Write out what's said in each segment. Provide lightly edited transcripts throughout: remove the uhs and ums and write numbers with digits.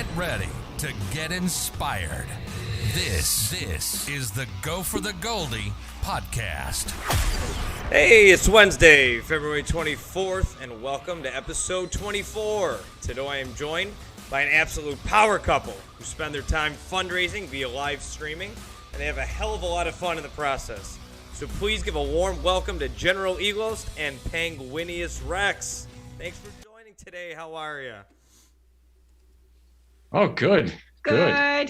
Get ready to get inspired. This is the Go4TheGoldy podcast. Hey, it's Wednesday, February 24th, and welcome to episode 24. Today I am joined by an absolute power couple who spend their time fundraising via live streaming, and they have a hell of a lot of fun in the process. So please give a warm welcome to GeneralElost and Penguiniusrex. Thanks for joining today. How are you? Oh, good. I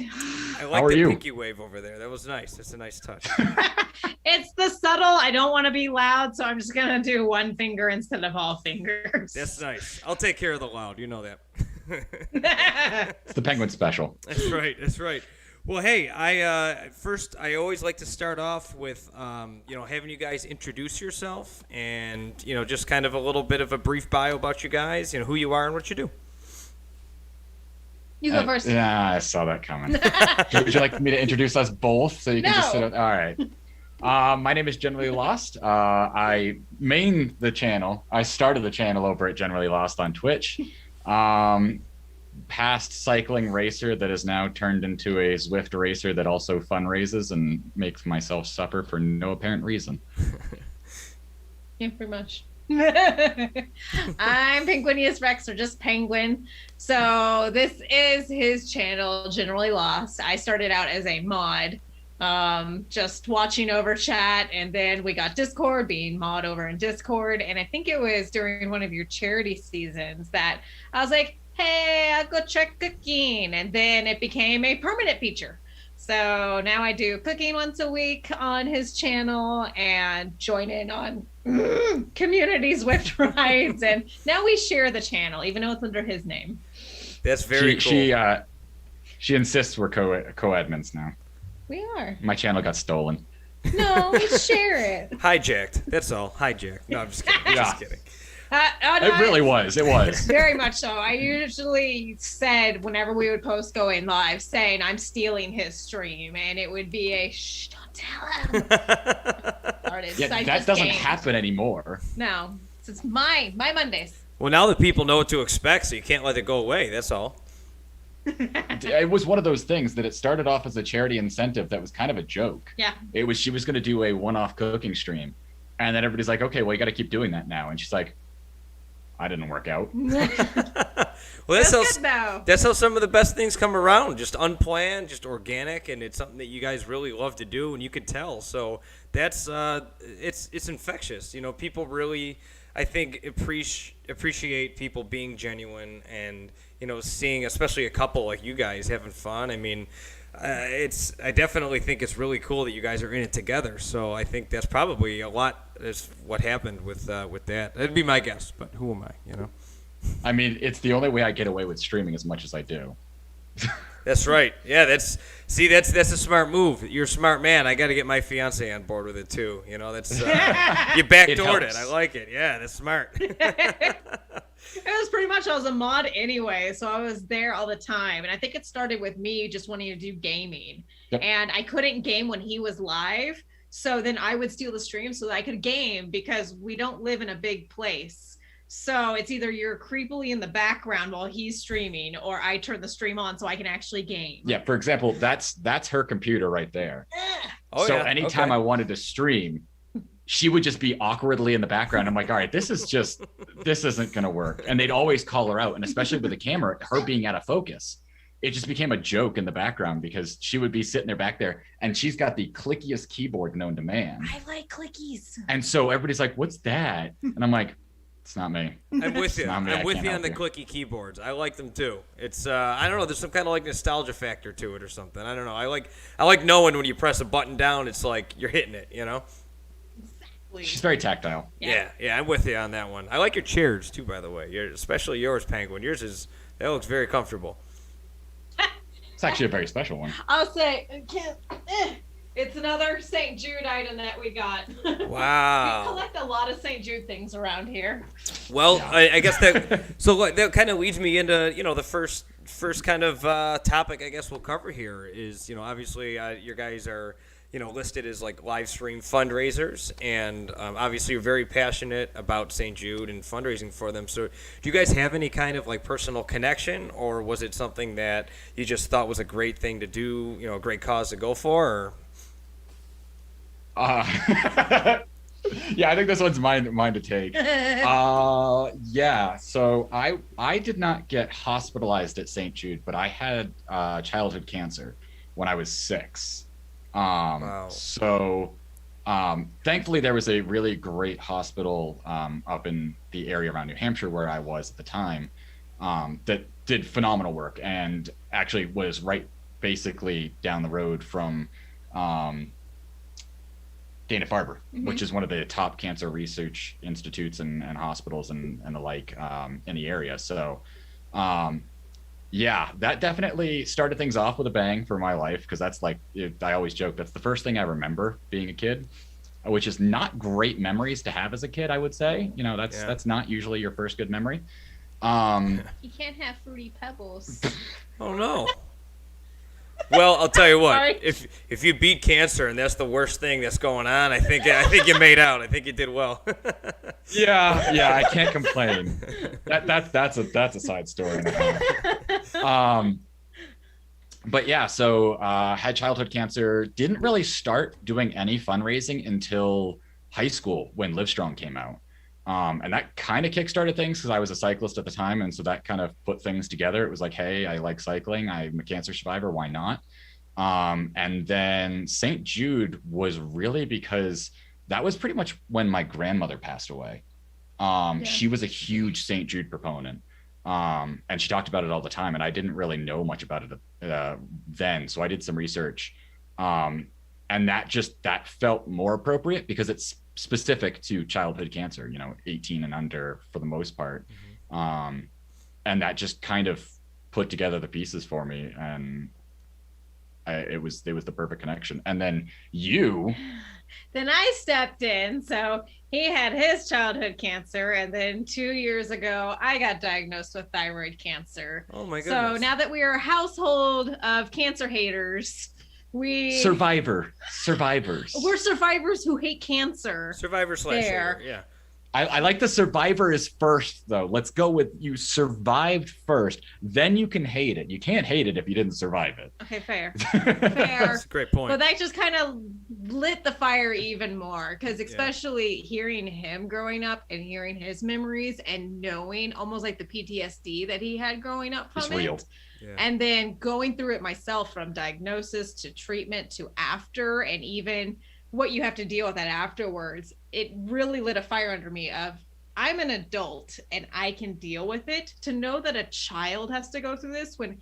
like How are the you? pinky wave over there. That was nice. That's a nice touch. It's the subtle. I don't want to be loud, so I'm just going to do one finger instead of all fingers. That's nice. I'll take care of the loud. You know that. It's the Penguin special. That's right. Well, hey, I always like to start off with, having you guys introduce yourself and, just kind of a little bit of a brief bio about you guys, who you are and what you do. You go first. Yeah, I saw that coming. Would you like me to introduce us both so you can just sit up? All right. My name is GeneralElost. I main the channel. I started the channel over at GeneralElost on Twitch. Past cycling racer that is now turned into a Zwift racer that also fundraises and makes myself suffer for no apparent reason. Yeah, pretty much. I'm Penguiniusrex, or just Penguin. So this is his channel, GeneralElost. I started out as a mod, just watching over chat, and then we got Discord, being mod over in Discord. And I think it was during one of your charity seasons that I was like, hey, I'll go check cooking. And then it became a permanent feature. So now I do cooking once a week on his channel and join in on community Zwift rides. And now we share the channel, even though it's under his name. That's very cool. She insists we're co-admins now. We are. My channel got stolen. No, we share it. Hijacked. That's all. Hijacked. No, I'm just kidding. Just kidding. No, It really was. It was. Very much so. I usually said whenever we would post going live saying I'm stealing his stream, and it would be a shh, don't tell him. Yeah, that doesn't happen anymore. No, it's my Mondays. Well, now that people know what to expect, so you can't let it go away. That's all. It was one of those things that it started off as a charity incentive that was kind of a joke. Yeah. She was going to do a one-off cooking stream, and then everybody's like, okay, well, you got to keep doing that now. And she's like, I didn't work out. Well, That's good, though. That's how some of the best things come around, just unplanned, just organic, and it's something that you guys really love to do, and you can tell. So that's it's infectious. People really, I think, appreciate people being genuine and seeing, especially a couple like you guys having fun. I mean, I definitely think it's really cool that you guys are in it together. So I think that's probably a lot is what happened with that. That'd be my guess, but who am I? I mean, it's the only way I get away with streaming as much as I do. That's right. Yeah, that's a smart move. You're a smart man. I got to get my fiance on board with it too. That's you backdoored it. I like it. Yeah, that's smart. It was pretty much, I was a mod anyway, so I was there all the time. And I think it started with me just wanting to do gaming. Yep. And I couldn't game when he was live. So then I would steal the stream so that I could game, because we don't live in a big place. So it's either you're creepily in the background while he's streaming, or I turn the stream on so I can actually game. Yeah, for example, that's her computer right there. Oh, so yeah. anytime Okay. I wanted to stream, she would just be awkwardly in the background. I'm like, all right, this isn't going to work. And they'd always call her out. And especially with the camera, her being out of focus, it just became a joke in the background, because she would be sitting there back there, and she's got the clickiest keyboard known to man. I like clickies. And so everybody's like, what's that? And I'm like, it's not me. I'm with you. I'm with you on the you. clicky keyboards. I like them too. It's I don't know. There's some kind of like nostalgia factor to it or something. I don't know. I like knowing when you press a button down, it's like you're hitting it. Exactly. She's very tactile. Yeah. I'm with you on that one. I like your chairs too, by the way. Especially yours, Penguin. That looks very comfortable. It's actually a very special one. I'll say, it's another St. Jude item that we got. Wow. We collect a lot of St. Jude things around here. Well, yeah. I guess that kind of leads me into the first kind of topic I guess we'll cover here is obviously you guys are listed as like live stream fundraisers, and obviously you're very passionate about St. Jude and fundraising for them. So do you guys have any kind of like personal connection, or was it something that you just thought was a great thing to do, a great cause to go for? Or? Yeah, I think this one's mine to take. Yeah, so I did not get hospitalized at St. Jude, but I had childhood cancer when I was 6. Wow. So thankfully there was a really great hospital up in the area around New Hampshire where I was at the time that did phenomenal work, and actually was right basically down the road from Dana-Farber, which is one of the top cancer research institutes and hospitals and the like in the area. So yeah, that definitely started things off with a bang for my life, because that's like, I always joke, that's the first thing I remember being a kid, which is not great memories to have as a kid, I would say. That's not usually your first good memory. You can't have Fruity Pebbles. Oh no. Well, I'll tell you what. Sorry. If you beat cancer and that's the worst thing that's going on, I think you made out. I think you did well. Yeah, I can't complain. That's a side story. But yeah, so had childhood cancer. Didn't really start doing any fundraising until high school when Livestrong came out. And that kind of kickstarted things because I was a cyclist at the time. And so that kind of put things together. It was like, hey, I like cycling. I'm a cancer survivor. Why not? And then St. Jude was really because that was pretty much when my grandmother passed away. She was a huge St. Jude proponent. And she talked about it all the time. And I didn't really know much about it then. So I did some research. And that felt more appropriate because it's specific to childhood cancer, 18 and under for the most part. And that just kind of put together the pieces for me. And it was the perfect connection. And then Then I stepped in. So he had his childhood cancer. And then 2 years ago, I got diagnosed with thyroid cancer. Oh my goodness. So now that we are a household of cancer haters, survivors. We're survivors who hate cancer. Survivor / hater, yeah. I like the survivor is first, though. Let's go with you survived first. Then you can hate it. You can't hate it if you didn't survive it. Okay, fair. That's a great point. But that just kind of lit the fire even more, because especially hearing him growing up and hearing his memories and knowing almost like the PTSD that he had growing up from real. it. Yeah. And then going through it myself, from diagnosis to treatment to after, and even what you have to deal with that afterwards, it really lit a fire under me of, I'm an adult and I can deal with it. To know that a child has to go through this when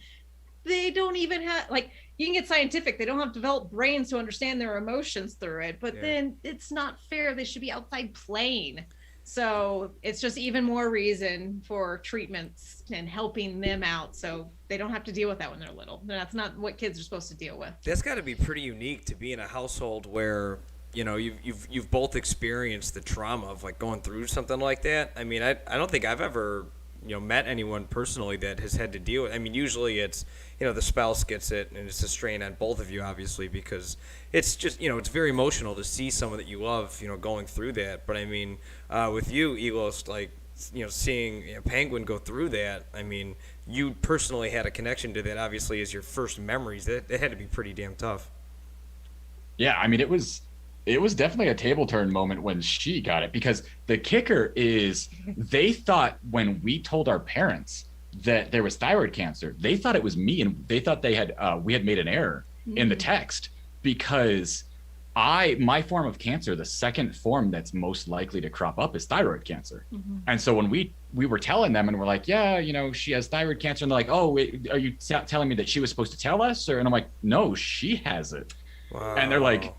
they don't even have, like, you can get scientific, they don't have developed brains to understand their emotions through it, but then it's not fair. They should be outside playing. So it's just even more reason for treatments and helping them out, so they don't have to deal with that when they're little. That's not what kids are supposed to deal with. That's got to be pretty unique to be in a household where you've both experienced the trauma of like going through something like that. I mean, I don't think I've ever met anyone personally that has had to deal with. I mean, usually it's the spouse gets it, and it's a strain on both of you, obviously, because it's just it's very emotional to see someone that you love going through that. But I mean, with you, Elost, like seeing Penguin go through that, I mean, you personally had a connection to that, obviously, as your first memories. That had to be pretty damn tough. Yeah, I mean, it was definitely a table turn moment when she got it, because the kicker is they thought when we told our parents that there was thyroid cancer, they thought it was me, and they thought we had made an error in the text, because my form of cancer, the second form that's most likely to crop up, is thyroid cancer. And so when we were telling them, and we're like, yeah, she has thyroid cancer, and they're like, oh, wait, are you telling me that she was supposed to tell us? And I'm like, no, she has it. Wow. And they're like,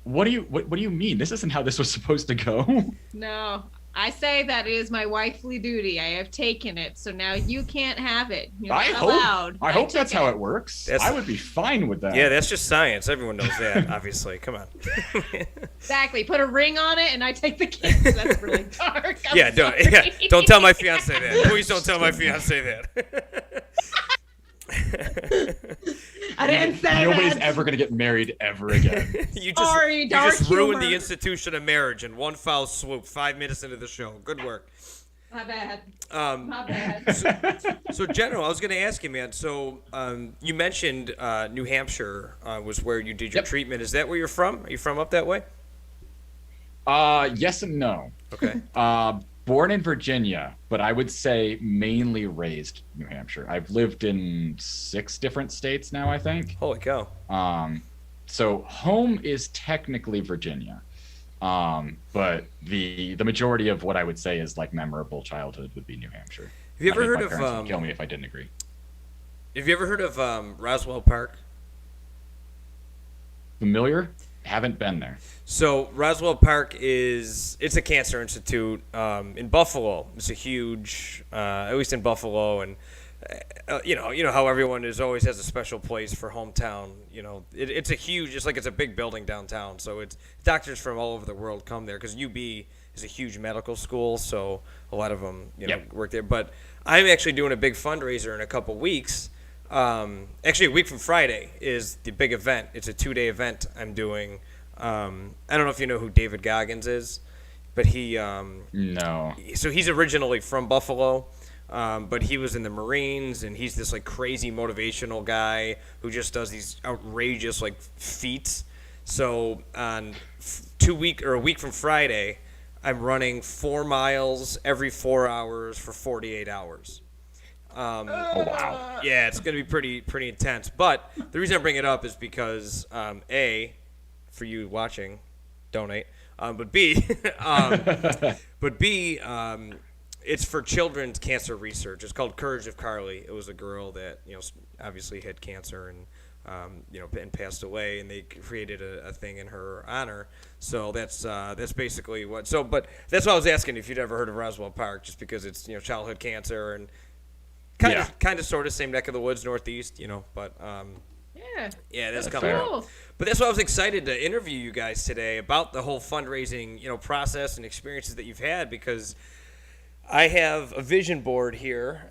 what do you mean? This isn't how this was supposed to go. No, I say that is my wifely duty. I have taken it, so now you can't have it. You're not allowed. I hope that's how it works. I would be fine with that. Yeah, that's just science. Everyone knows that, obviously. Come on. Exactly. Put a ring on it, and I take the kids. That's really dark. Don't tell my fiance that. Please don't tell my fiance that. I didn't say Nobody's that. ever gonna get married ever again. You Sorry, you dark just ruined the humor. institution of marriage in one foul swoop. 5 minutes into the show. Good work. My bad. Um, My bad. So, General, I was going to ask you, man. So, you mentioned New Hampshire was where you did your treatment. Is that where you're from? Are you from up that way? Yes and no. Okay. Born in Virginia, but I would say mainly raised New Hampshire. I've lived in 6 different states now, I think. Holy cow. So home is technically Virginia. But the majority of what I would say is like memorable childhood would be New Hampshire. Have you ever heard my of parents would kill me if I didn't agree. Have you ever heard of Roswell Park? Familiar? Haven't been there. So Roswell Park it's a cancer institute in Buffalo. It's a huge, at least in Buffalo, and you know how everyone always has a special place for hometown. You know, it's a huge, it's like it's a big building downtown. So it's doctors from all over the world come there because UB is a huge medical school. So a lot of them work there. But I'm actually doing a big fundraiser in a couple weeks. Actually, a week from Friday is the big event. It's a 2-day event I'm doing. I don't know if you know who David Goggins is, but he No. So he's originally from Buffalo, but he was in the Marines, and he's this like crazy motivational guy who just does these outrageous like feats. So on a week from Friday, I'm running 4 miles every 4 hours for 48 hours. Oh wow. Yeah, it's going to be pretty intense. But the reason I bring it up is because A, for you watching, donate. But B, it's for children's cancer research. It's called Courage of Carly. It was a girl that obviously had cancer and and passed away, and they created a thing in her honor. So that's basically what. So, but that's why I was asking if you'd ever heard of Roswell Park, just because it's childhood cancer and kind of sort of same neck of the woods, northeast. But yeah, that's coming up. But that's why I was excited to interview you guys today about the whole fundraising process and experiences that you've had, because I have a vision board here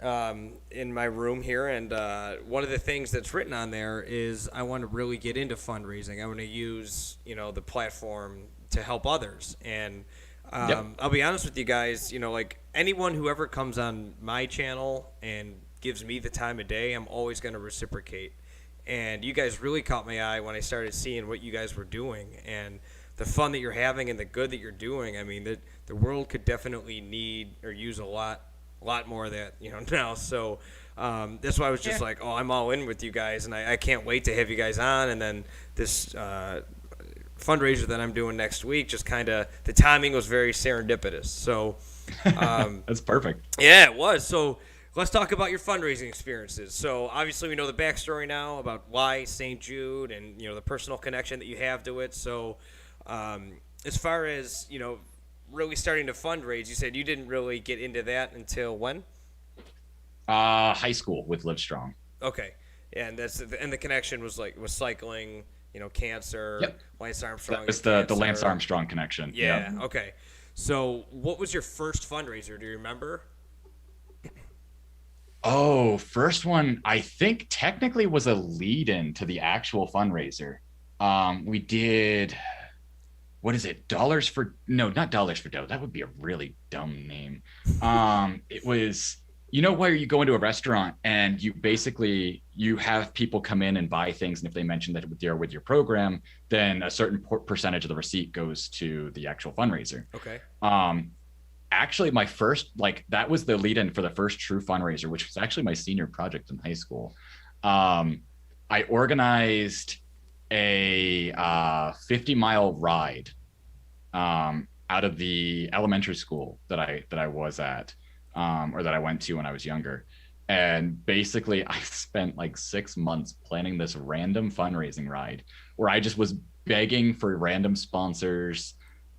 in my room here, and one of the things that's written on there is I want to really get into fundraising. I want to use the platform to help others, and I'll be honest with you guys, like anyone who ever comes on my channel and gives me the time of day, I'm always going to reciprocate. And you guys really caught my eye when I started seeing what you guys were doing and the fun that you're having and the good that you're doing. I mean, the world could definitely need or use a lot more of that, now. So that's why I was just like, oh, I'm all in with you guys, and I can't wait to have you guys on. And then this fundraiser that I'm doing next week, just kind of the timing was very serendipitous. So that's perfect. Yeah, it was. So let's talk about your fundraising experiences. So obviously we know the backstory now about why St. Jude and the personal connection that you have to it. So as far as really starting to fundraise, you said you didn't really get into that until when? High school with Livestrong. Okay, and the connection was cycling, cancer. Yep. Lance Armstrong. That was the Lance Armstrong connection. Yeah. Yep. Okay. So what was your first fundraiser? Do you remember? Oh, first one, I think technically was a lead-in to the actual fundraiser. We did, what is it? Not Dollars for Dough. That would be a really dumb name. It was, where you go into a restaurant and you have people come in and buy things. And if they mention that they're with your program, then a certain percentage of the receipt goes to the actual fundraiser. Okay. Actually, my first, that was the lead-in for the first true fundraiser, which was actually my senior project in high school. I organized a 50-mile ride out of the elementary school that I was at, or that I went to when I was younger. And basically, I spent 6 months planning this random fundraising ride where I just was begging for random sponsors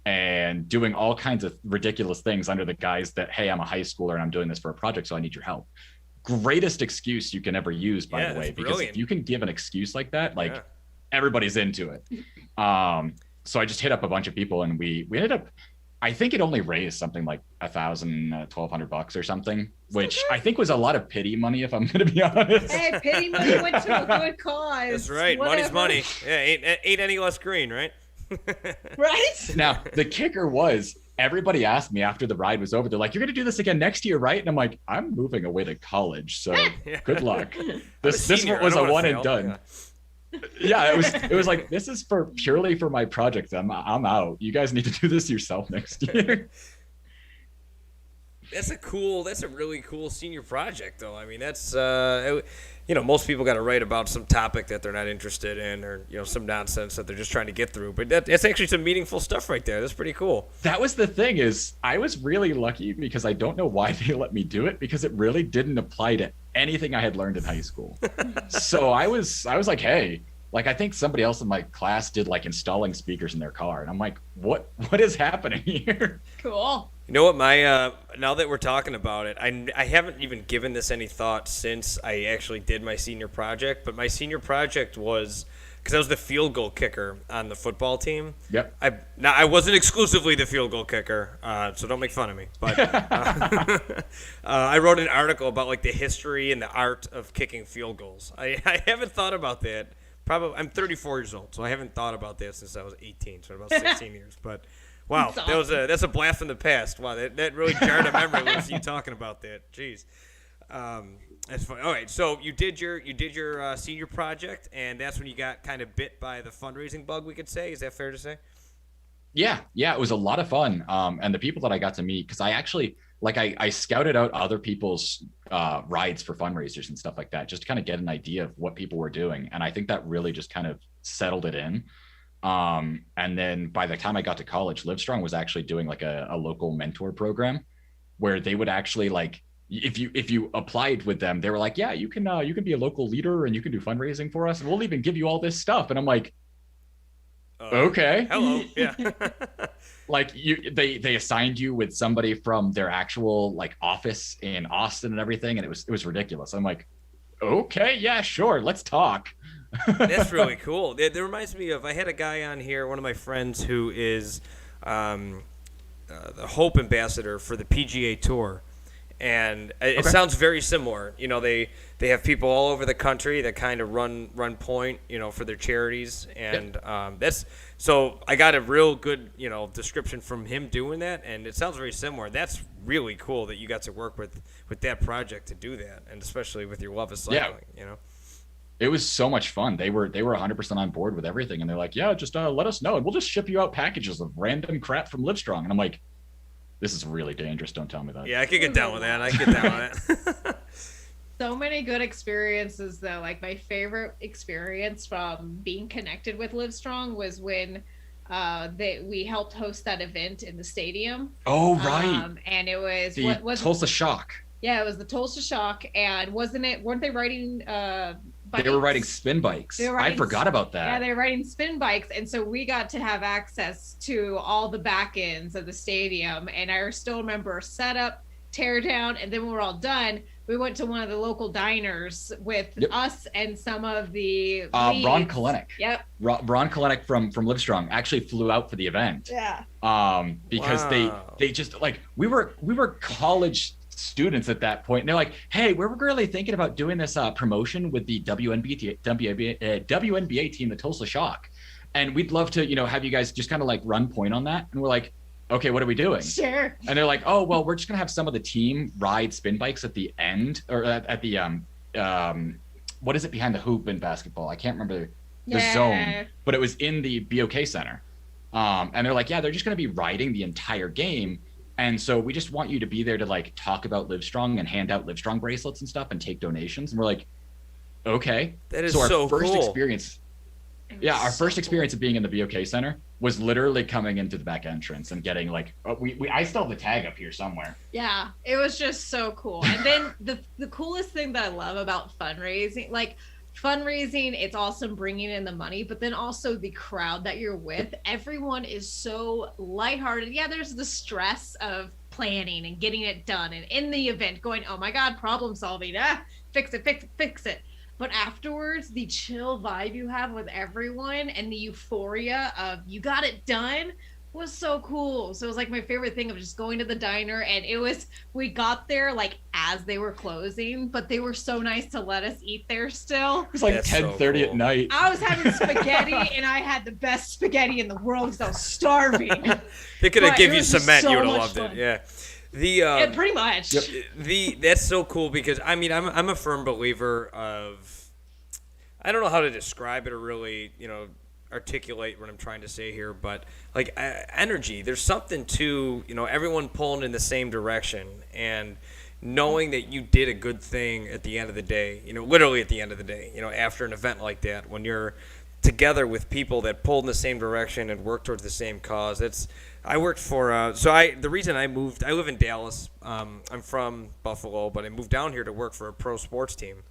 and doing all kinds of ridiculous things under the guise that, hey, I'm a high schooler and I'm doing this for a project, so I need your help. Greatest excuse you can ever use, by the way, because brilliant. if you can give an excuse like that, everybody's into it. So I just hit up a bunch of people, and we ended up I think it only raised something like $1,200 or something, which I think was a lot of pity money, if I'm going to be honest. Hey, pity money went to a good cause. That's right. Whatever. Money's money. Yeah, ain't any less green, right? Right? Now, the kicker was everybody asked me after the ride was over, they're like, you're going to do this again next year, right? And I'm like, I'm moving away to college, so good luck. This one was a one and done. Yeah, it was like, this is purely for my project. I'm out. You guys need to do this yourself next year. That's a really cool senior project, though. I mean, that's most people got to write about some topic that they're not interested in, or some nonsense that they're just trying to get through. But that's actually some meaningful stuff right there. That's pretty cool. That was the thing, is I was really lucky, because I don't know why they let me do it, because it really didn't apply to anything I had learned in high school. So I was like, hey, like, I think somebody else in my class did like installing speakers in their car, and I'm like, what is happening here? Cool. You know what, now that we're talking about it, I haven't even given this any thought since I actually did my senior project, but my senior project was, because I was the field goal kicker on the football team. Yep. I wasn't exclusively the field goal kicker, so don't make fun of me, but I wrote an article about like the history and the art of kicking field goals. I haven't thought about that. Probably, I'm 34 years old, so I haven't thought about that since I was 18, so about 16 years, but... Wow, that's a blast from the past. Wow, that really jarred a memory with you talking about that. Jeez, that's funny. All right, so you did your senior project, and that's when you got kind of bit by the fundraising bug, we could say. Is that fair to say? Yeah, it was a lot of fun. And the people that I got to meet, because I actually I scouted out other people's rides for fundraisers and stuff like that, just to kind of get an idea of what people were doing, and I think that really just kind of settled it in. And then by the time I got to college, Livestrong was actually doing like a local mentor program where they would actually, like, if you applied with them, they were like, yeah, you can be a local leader and you can do fundraising for us, and we'll even give you all this stuff. And I'm like, okay, hello. Yeah. Like, they assigned you with somebody from their actual like office in Austin and everything, and it was ridiculous. I'm like, okay, yeah, sure, let's talk. That's really cool. That reminds me of, I had a guy on here, one of my friends, who is the Hope ambassador for the PGA Tour, and it sounds very similar. They have people all over the country that kind of run point, for their charities, and that's, so I got a real good description from him doing that, and it sounds very similar. That's really cool that you got to work with that project to do that, and especially with your love of cycling. It was so much fun. They were 100% on board with everything, and they're like, yeah, just let us know, and we'll just ship you out packages of random crap from Livestrong. And I'm like, this is really dangerous. Don't tell me that. Yeah, I could get down with that. So many good experiences, though. Like, my favorite experience from being connected with Livestrong was when we helped host that event in the stadium. Oh, right. And it was the Tulsa Shock. Yeah, it was the Tulsa Shock, and weren't they riding bikes? They were riding spin bikes. I forgot about that. Yeah, they were riding spin bikes, and so we got to have access to all the back ends of the stadium. And I still remember setup, tear down, and then when we're all done, we went to one of the local diners with us and some of the Ron Kalenic. Yep. Ron Kalenic from Livestrong actually flew out for the event. Yeah. Because they just, like, we were college students at that point, and they're like, hey, we're really thinking about doing this promotion with the WNBA team, the Tulsa Shock, and we'd love to have you guys just kind of like run point on that. And we're like, okay, what are we doing? Sure. And they're like, oh, well, we're just gonna have some of the team ride spin bikes at the end, or at the what is it behind the hoop in basketball? I can't remember the zone, but it was in the BOK Center. And they're like, yeah, they're just gonna be riding the entire game. And so we just want you to be there to like talk about Livestrong and hand out Livestrong bracelets and stuff and take donations. And we're like, okay. That is so so our first cool. experience. Yeah, our first experience of being in the BOK Center was literally coming into the back entrance and getting like, I still have the tag up here somewhere. Yeah, it was just so cool. And then the coolest thing that I love about fundraising, it's awesome bringing in the money, but then also the crowd that you're with, everyone is so lighthearted. Yeah, there's the stress of planning and getting it done, and in the event going, oh my God, problem solving, fix it. But afterwards, the chill vibe you have with everyone and the euphoria of you got it done was so cool. So it was like my favorite thing of just going to the diner, and we got there like as they were closing, but they were so nice to let us eat there still. It was like 10:30 at night. I was having spaghetti, and I had the best spaghetti in the world because I was starving. They could have given you cement, you would have loved it. Yeah. Yeah, pretty much. That's so cool because I'm a firm believer of, I don't know how to describe it or really, articulate what I'm trying to say here, but like energy, there's something to, everyone pulling in the same direction and knowing that you did a good thing at the end of the day, literally at the end of the day, after an event like that, when you're together with people that pulled in the same direction and work towards the same cause. I worked for, the reason I moved, I live in Dallas. I'm from Buffalo, but I moved down here to work for a pro sports team.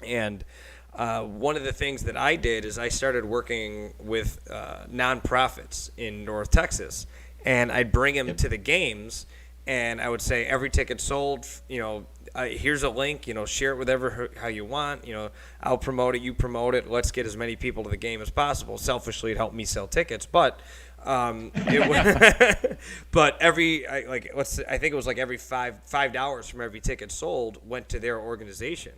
And one of the things that I did is I started working with nonprofits in North Texas, and I'd bring them to the games, and I would say every ticket sold, here's a link, share it with how you want, I'll promote it, you promote it, let's get as many people to the game as possible. Selfishly, it helped me sell tickets, but but I think it was like every $5 from every ticket sold went to their organization.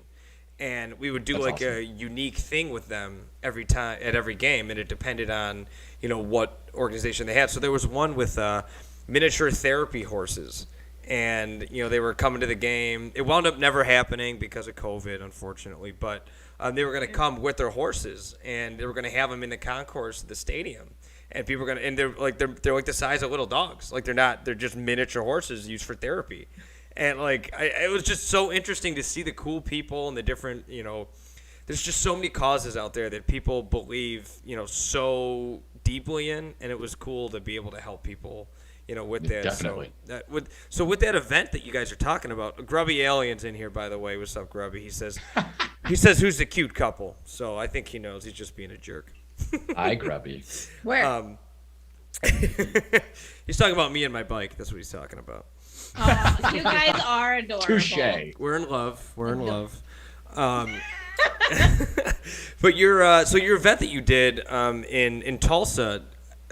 And we would do a unique thing with them every time at every game, and it depended on what organization they had. So there was one with miniature therapy horses, and they were coming to the game. It wound up never happening because of COVID, unfortunately. But they were going to come with their horses, and they were going to have them in the concourse of the stadium. And people are going to, and they're like the size of little dogs. Like they're just miniature horses used for therapy. And it was just so interesting to see the cool people and the different, there's just so many causes out there that people believe, so deeply in, and it was cool to be able to help people, with that. Definitely. So with that event that you guys are talking about, Grubby Alien's in here, by the way. What's up, Grubby? He says, who's the cute couple? So I think he knows. He's just being a jerk. Hi, Grubby. Where? He's talking about me and my bike. That's what he's talking about. You guys are adorable. Touche. We're in love. But your event that you did in Tulsa.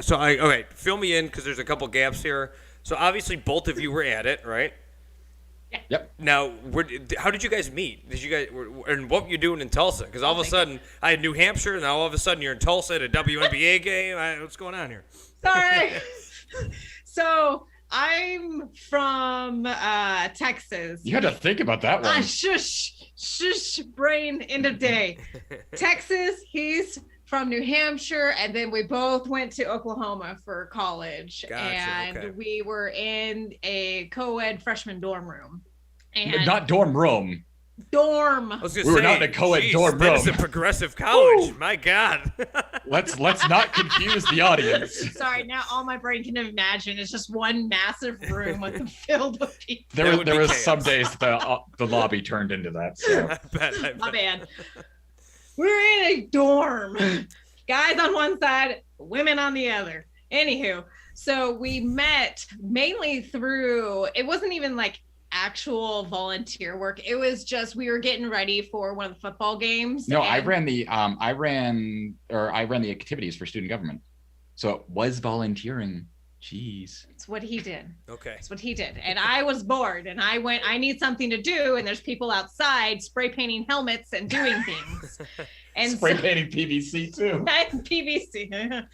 So fill me in because there's a couple gaps here. So obviously both of you were at it, right? Yep. Now, how did you guys meet? And what were you doing in Tulsa? Because all of a sudden I had New Hampshire, and now all of a sudden you're in Tulsa at a WNBA game. What's going on here? Sorry. So I'm from Texas. You had to think about that one. Shush, brain, end of day. Texas, he's from New Hampshire, and then we both went to Oklahoma for college. Gotcha, and okay. we were in a co-ed freshman dorm room. And Not dorm room. Dorm. I was gonna We were say, not in a co-ed dorm that room. is a progressive college. Woo! My God. Let's not confuse the audience. Sorry, now all my brain can imagine is just one massive room filled with people. There was chaos. some days the lobby turned into that. So. I bet. My bad. We're in a dorm. Guys on one side, women on the other. Anywho, so we met mainly through, it wasn't even like actual volunteer work. It was just we were getting ready for one of the football games. No, I ran the activities for student government. So it was volunteering. Jeez. It's what he did. Okay. It's what he did. And I was bored, and I went, I need something to do, and there's people outside spray painting helmets and doing things. And spray painting PVC too. PVC.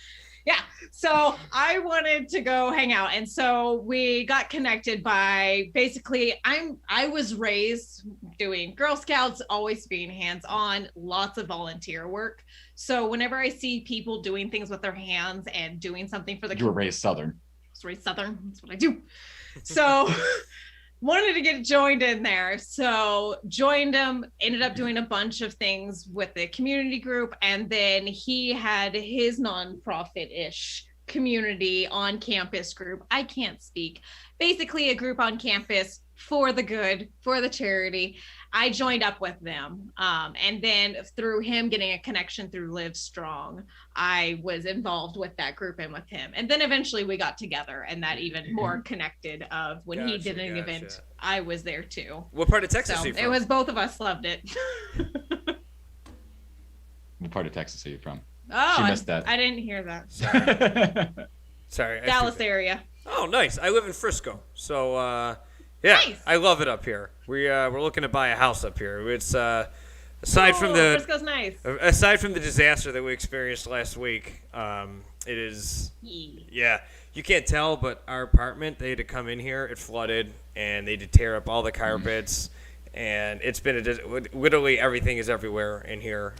Yeah. So I wanted to go hang out. And so we got connected by basically I was raised doing Girl Scouts, always being hands-on, lots of volunteer work. So whenever I see people doing things with their hands and doing something for the You were raised Southern. I was raised Southern. That's what I do. So wanted to get joined in there. So joined him, ended up doing a bunch of things with the community group. And then he had his nonprofit-ish community on campus group. I can't speak. Basically a group on campus for the good, for the charity. I joined up with them. And then through him getting a connection through Live Strong, I was involved with that group and with him. And then eventually we got together, and that even more connected of when he did an event, I was there too. What part of Texas are you from? It was both of us loved it. What part of Texas are you from? Oh, She missed that. I didn't hear that. Sorry. Sorry. Dallas area. Oh, nice. I live in Frisco. So, yeah, Nice. I love it up here. We're looking to buy a house up here. It's aside from Frisco's nice. aside from the disaster that we experienced last week, it is yeah. You can't tell, but our apartment, they had to come in here. It flooded, and they had to tear up all the carpets, and it's been literally everything is everywhere in here.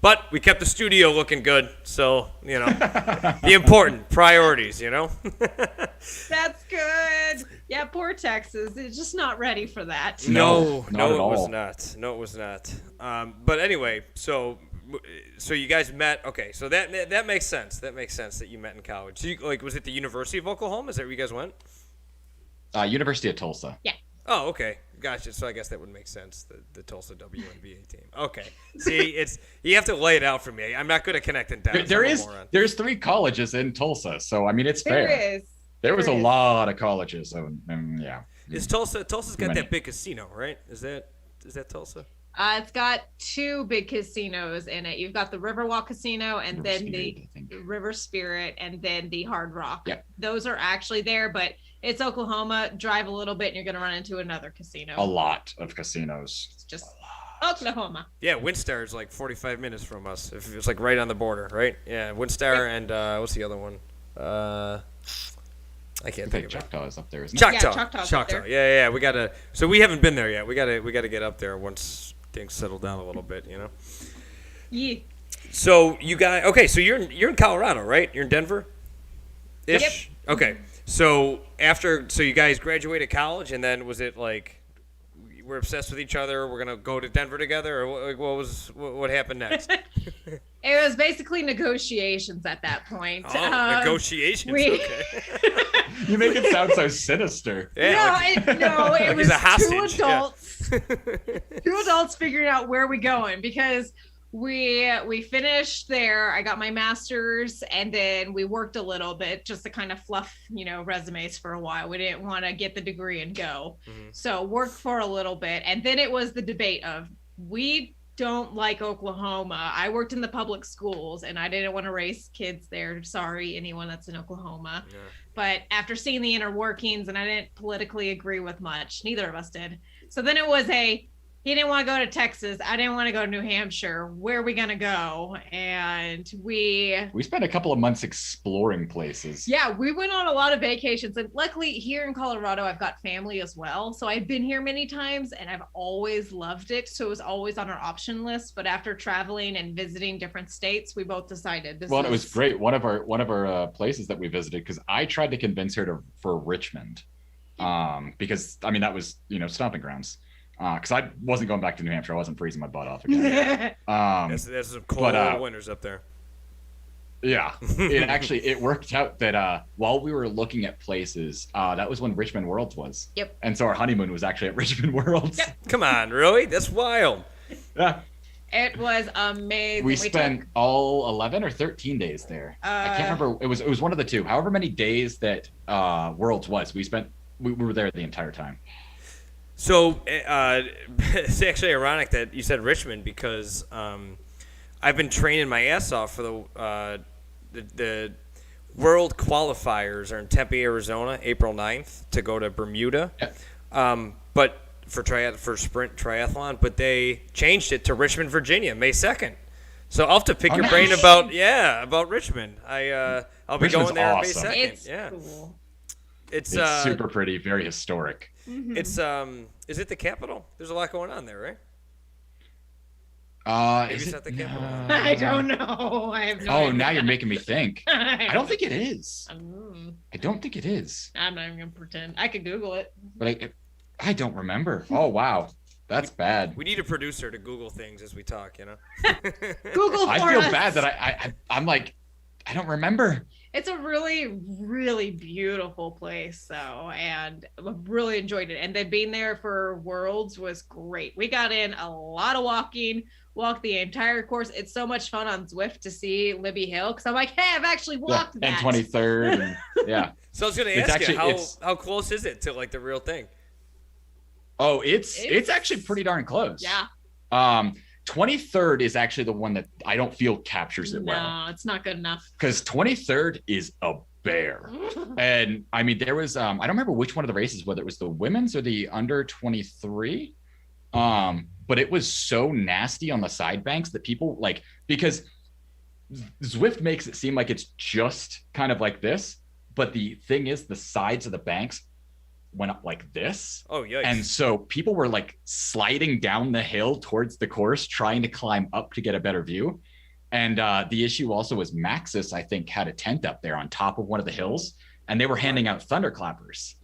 But we kept the studio looking good, so the important priorities, That's good. Yeah, poor Texas. It's just not ready for that. No, not at it all. was not. No, it was not. But anyway, so you guys met. Okay, so that makes sense. That makes sense that you met in college. So was it the University of Oklahoma? Is that where you guys went? University of Tulsa. Yeah. Oh, okay, gotcha. So I guess that would make sense. The Tulsa WNBA team. Okay. See, you have to lay it out for me. I'm not good at connecting dots. There's 3 colleges in Tulsa, so I mean it's fair. There was a lot of colleges, so yeah. Is Tulsa's got that big casino, right? Is that Tulsa? It's got 2 big casinos in it. You've got the Riverwalk Casino and then the River Spirit and then the Hard Rock. Yep. Those are actually there, but it's Oklahoma. Drive a little bit and you're going to run into another casino. A lot of casinos. It's just Oklahoma. Yeah, Windstar is like 45 minutes from us. It's like right on the border, right? Yeah, Windstar and what's the other one? I can't think of it. Choctaw is up there, isn't it? Choctaw. Yeah, Choctaw's up there. Yeah. We gotta. So we haven't been there yet. We gotta get up there once things settle down a little bit, Yeah. So you guys, okay? So you're in Colorado, right? You're in Denver. Ish. Yep. Okay. So you guys graduated college, and then was it like we're obsessed with each other? We're gonna go to Denver together, or what happened next? It was basically negotiations at that point. Oh, negotiations. Okay. You make it sound so sinister. Yeah, it was he's a hostage. 2 adults. 2 adults figuring out where we going because we finished there. I got my master's and then we worked a little bit just to kind of fluff, resumes for a while. We didn't want to get the degree and go. Mm-hmm. So worked for a little bit. And then it was the debate of we don't like Oklahoma. I worked in the public schools and I didn't want to raise kids there. Sorry, anyone that's in Oklahoma. Yeah. But after seeing the inner workings, and I didn't politically agree with much, neither of us did. So then it was he didn't want to go to Texas. I didn't want to go to New Hampshire. Where are we going to go? And we spent a couple of months exploring places. Yeah, we went on a lot of vacations. And luckily here in Colorado, I've got family as well. So I've been here many times and I've always loved it. So it was always on our option list. But after traveling and visiting different states, we both decided it was great. One of our places that we visited, because I tried to convince her for Richmond. Because I mean, that was, stomping grounds. Because I wasn't going back to New Hampshire. I wasn't freezing my butt off again. There's some cold winters up there. Yeah. It worked out that while we were looking at places, that was when Richmond Worlds was. Yep. And so our honeymoon was actually at Richmond Worlds. Yep. Come on, really? That's wild. Yeah. It was amazing. We spent all 11 or 13 days there. I can't remember. It was one of the 2. However many days that Worlds was, we were there the entire time. So it's actually ironic that you said Richmond because I've been training my ass off for the World Qualifiers are in Tempe, Arizona, April 9th to go to Bermuda. Yep. But for sprint triathlon, but they changed it to Richmond, Virginia, May 2nd. So I'll have to pick your brain about Richmond. I'll be going there awesome. May 2nd. It's cool. It's super pretty, very historic. Mm-hmm. It's is it the capital? There's a lot going on there, right? Maybe it's not the capital. I don't know. I have no idea. Now you're making me think. I don't think it is. I don't think it is. I'm not even gonna pretend. I could Google it. But I don't remember. Oh wow. That's bad. We need a producer to Google things as we talk, Google for I feel us. bad that I'm like, I don't remember. It's a really, really beautiful place, and I really enjoyed it. And then being there for Worlds was great. We got in a lot of walking, walked the entire course. It's so much fun on Zwift to see Libby Hill because I'm like, hey, I've actually walked that. And 23rd. And, yeah. So I was going to ask you, how close is it to like the real thing? Oh, it's actually pretty darn close. Yeah. 23rd is actually the one that I don't feel captures it well. No, it's not good enough. Because 23rd is a bare. And I mean, there was, I don't remember which one of the races, whether it was the women's or the under 23. But it was so nasty on the side banks that people like, because Zwift makes it seem like it's just kind of like this. But the thing is, the sides of the banks went up like this. Oh, yikes. And so people were like sliding down the hill towards the course, trying to climb up to get a better view. And the issue also was Maxis, I think, had a tent up there on top of one of the hills, and they were handing out thunderclappers.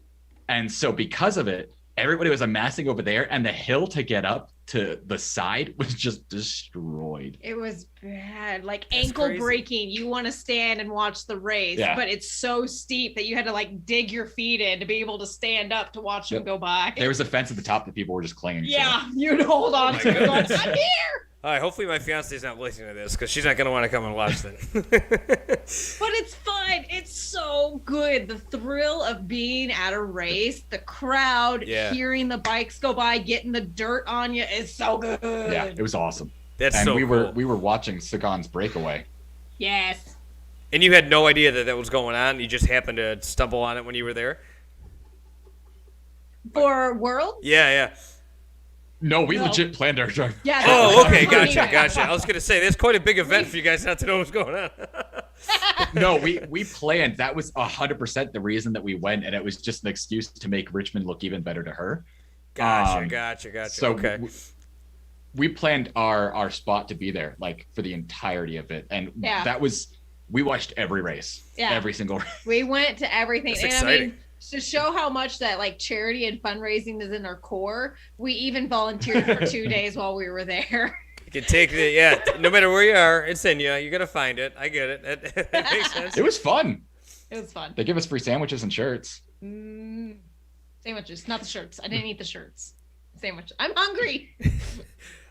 And so because of it, everybody was amassing over there, and the hill to get up to the side was just destroyed. It was bad, like That's ankle crazy. breaking. You want to stand and watch the race, Yeah. but it's so steep that you had to like dig your feet in to be able to stand up to watch them go by. There was a fence at the top that people were just clinging to. Yeah, you'd hold on my to it. Going, goodness. I'm here. All right, hopefully my fiance's not listening to this because she's not going to want to come and watch then. But it's fun. It's so good. The thrill of being at a race, the crowd, Yeah. hearing the bikes go by, getting the dirt on you is so good. Yeah, it was awesome. That's And so we cool. were watching Sagan's breakaway. Yes. And you had no idea that was going on. You just happened to stumble on it when you were there? For World? Yeah. No, we No. legit planned our drive. Yeah. Oh, that's okay. what I mean. Gotcha. I was going to say, that's quite a big event for you guys not to know what's going on. No, we planned. That was 100% the reason that we went, and it was just an excuse to make Richmond look even better to her. Gotcha. So okay. we planned our spot to be there, like for the entirety of it, and Yeah. that was we watched every race, Yeah. every single race. We went to everything. That's and exciting. I mean, to show how much that like charity and fundraising is in our core, we even volunteered for 2 days while we were there. You can take no matter where you are, it's in you. You got to find it. I get it. That makes sense. It was fun. It was fun. They give us free sandwiches and shirts. Sandwiches, not the shirts. I didn't eat the shirts. Sandwich. I'm hungry.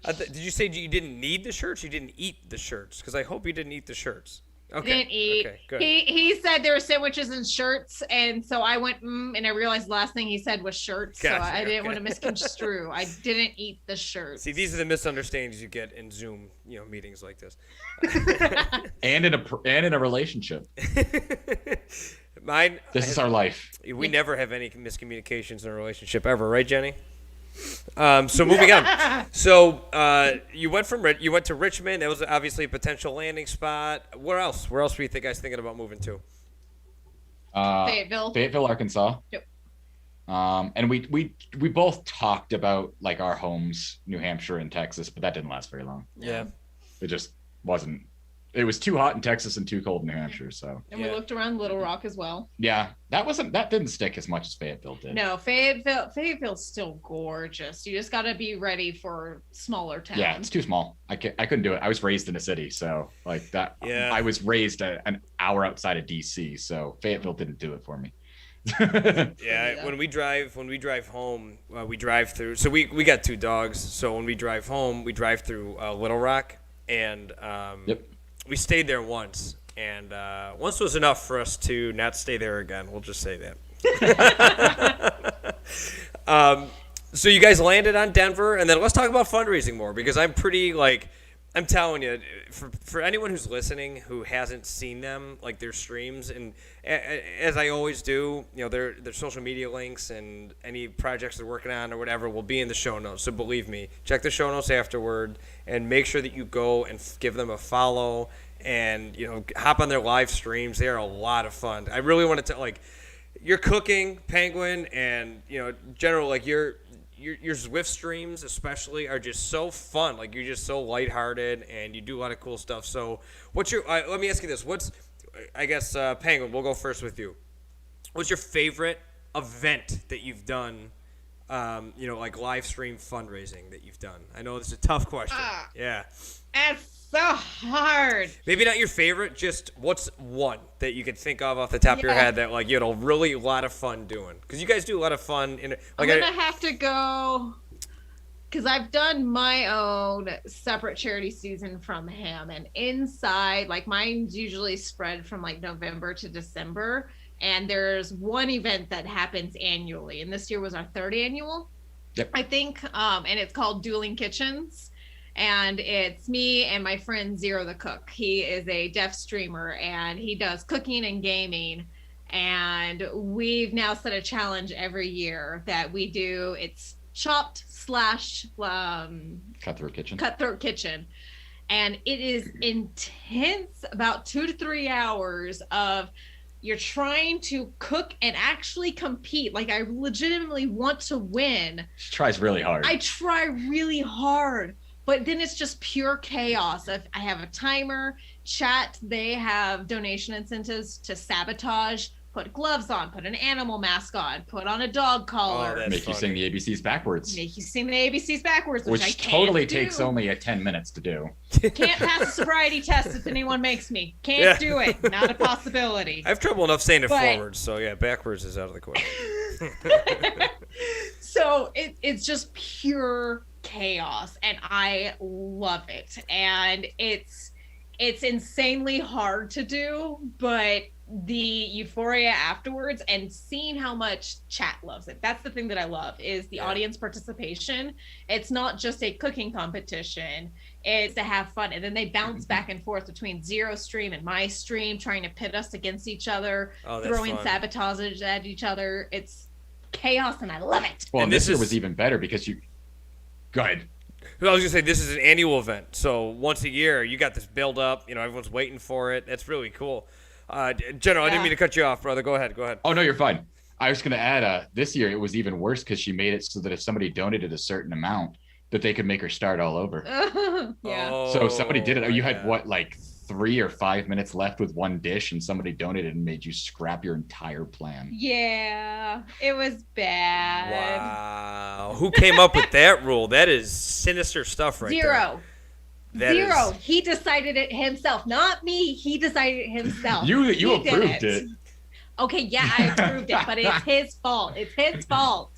Did you say you didn't need the shirts? You didn't eat the shirts? Because I hope you didn't eat the shirts. Okay. Didn't eat. Okay, good. He said there were sandwiches and shirts, and so I went and I realized the last thing he said was shirts. So Gotcha, I didn't okay. want to misconstrue. I didn't eat the shirts. See, these are the misunderstandings you get in Zoom, meetings like this. And in a relationship. Mine. This is our life. We never have any miscommunications in a relationship ever, right, Jenny? So moving on. So you went to Richmond. That was obviously a potential landing spot. Where else? Where else were you guys thinking about moving to? Fayetteville. Arkansas. Yep. And we both talked about like our homes, New Hampshire and Texas, but that didn't last very long. Yeah. It just wasn't. It was too hot in Texas and too cold in New Hampshire. So And we looked around Little Rock as well. yeah, that didn't stick as much as Fayetteville did. No, Fayetteville's still gorgeous. You just got to be ready for smaller towns. Yeah, it's too small. I couldn't do it. I was raised in a city, so like that. Yeah. I was raised an hour outside of DC, so Fayetteville didn't do it for me. Yeah, when we drive home, we drive through. So we got 2 dogs. So when we drive home, we drive through Little Rock, and Yep. we stayed there once, and once was enough for us to not stay there again. We'll just say that. So you guys landed on Denver, and then let's talk about fundraising more, because I'm pretty I'm telling you, for anyone who's listening who hasn't seen them, like their streams, and as I always do, their social media links and any projects they're working on or whatever will be in the show notes. So believe me, check the show notes afterward and make sure that you go and give them a follow and hop on their live streams. They are a lot of fun. I really want to tell your cooking, Penguin, and General, your Zwift streams especially are just so fun. Like, you're just so lighthearted and you do a lot of cool stuff. So what's your let me ask you this. Penguin, we'll go first with you. What's your favorite event that you've done, like live stream fundraising that you've done? I know this is a tough question. Yeah. It's so hard. Maybe not your favorite, just what's one that you could think of off the top of your head that you had a really lot of fun doing? Because you guys do a lot of fun. I'm going to have to go, because I've done my own separate charity season from him. And inside, mine's usually spread from November to December. And there's one event that happens annually. And this year was our 3rd annual, Yep. I think. And it's called Dueling Kitchens. And it's me and my friend Zero the Cook. He is a deaf streamer and he does cooking and gaming. And we've now set a challenge every year that we do. It's chopped / Cutthroat kitchen. And it is intense, about 2 to 3 hours of you're trying to cook and actually compete. Like, I legitimately want to win. She tries really hard. I try really hard, but then it's just pure chaos. If I have a timer, chat, they have donation incentives to sabotage. Put gloves on, put an animal mask on, put on a dog collar. Make you sing the ABCs backwards. Make you sing the ABCs backwards, which I can't totally do. takes only 10 minutes to do. Can't pass a sobriety test if anyone makes me. Can't do it. Not a possibility. I have trouble enough saying it forwards, so yeah, backwards is out of the question. So it's just pure chaos, and I love it. And it's insanely hard to do, but the euphoria afterwards and seeing how much chat loves it. That's the thing that I love, is the audience participation. It's not just a cooking competition, it's to have fun. And then they bounce back and forth between Zero stream and my stream, trying to pit us against each other, throwing sabotage at each other. It's chaos, and I love it. Well, and this year was even better because go ahead. I was gonna say, this is an annual event, so once a year you got this build up. Everyone's waiting for it. That's really cool. General, I didn't mean to cut you off, brother. Go ahead. Oh no, you're fine. I was gonna add, this year it was even worse because she made it so that if somebody donated a certain amount, that they could make her start all over. So somebody did it. You had 3 or 5 minutes left with one dish, and somebody donated and made you scrap your entire plan. Yeah, it was bad. Wow. Who came up with that rule? That is sinister stuff right Zero. there. Zero. He decided it himself, not me. He decided it himself. You approved it. Okay, yeah, I approved it, but it's his fault. It's his fault.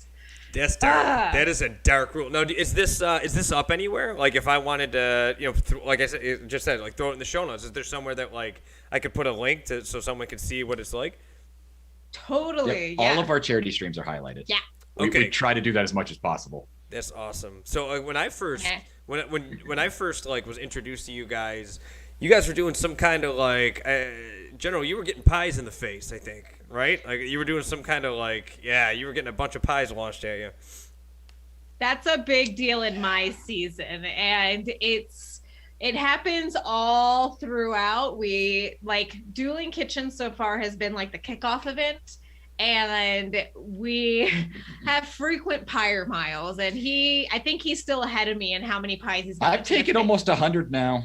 That's dark. That is a dark rule. Now, is this up anywhere? Like, if I wanted to, like I said, just said, like, throw it in the show notes. Is there somewhere that I could put a link to so someone could see what it's like? Totally. Yep. Yeah. All of our charity streams are highlighted. Yeah. We try to do that as much as possible. That's awesome. So when I first when I first was introduced to you guys were doing some kind of General, you were getting pies in the face, I think, right? Like, you were doing some kind of you were getting a bunch of pies launched at you. That's a big deal in my season, and it happens all throughout. We Dueling Kitchen so far has been the kickoff event, and we have frequent pyre miles, and I think he's still ahead of me in how many pies he's got. I've taken almost 100 now.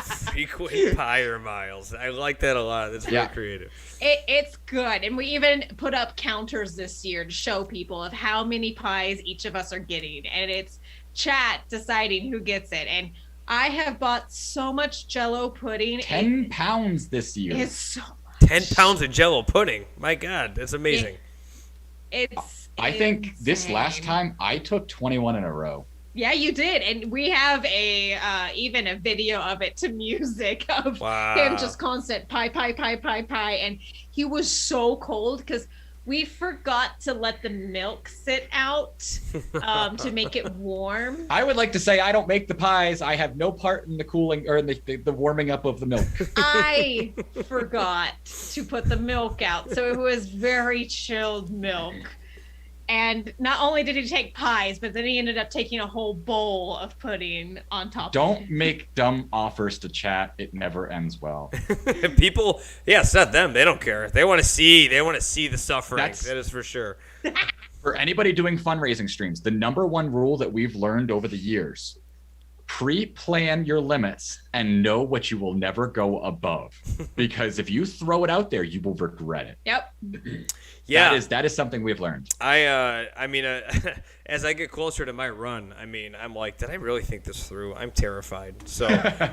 Frequent pyre miles. I like that a lot. That's very creative. It's good. And we even put up counters this year to show people of how many pies each of us are getting. And it's chat deciding who gets it. And I have bought so much Jell-O pudding. 10 pounds this year. It's so 10 pounds of Jell-O pudding. My God, that's amazing. It's I think insane. This last time I took 21 in a row. Yeah, you did. And we have even a video of it to music of him just constant pie. And he was so cold because we forgot to let the milk sit out to make it warm. I would like to say I don't make the pies. I have no part in the cooling or in the warming up of the milk. I forgot to put the milk out. So it was very chilled milk. And not only did he take pies, but then he ended up taking a whole bowl of pudding on top of it. Don't make dumb offers to chat. It never ends well. People, it's not them. They don't care. They want to see the suffering. That is for sure. For anybody doing fundraising streams, the number one rule that we've learned over the years: pre-plan your limits and know what you will never go above. Because if you throw it out there, you will regret it. Yep. Yeah, that is something we've learned. I mean, as I get closer to my run, I'm like, did I really think this through? I'm terrified. So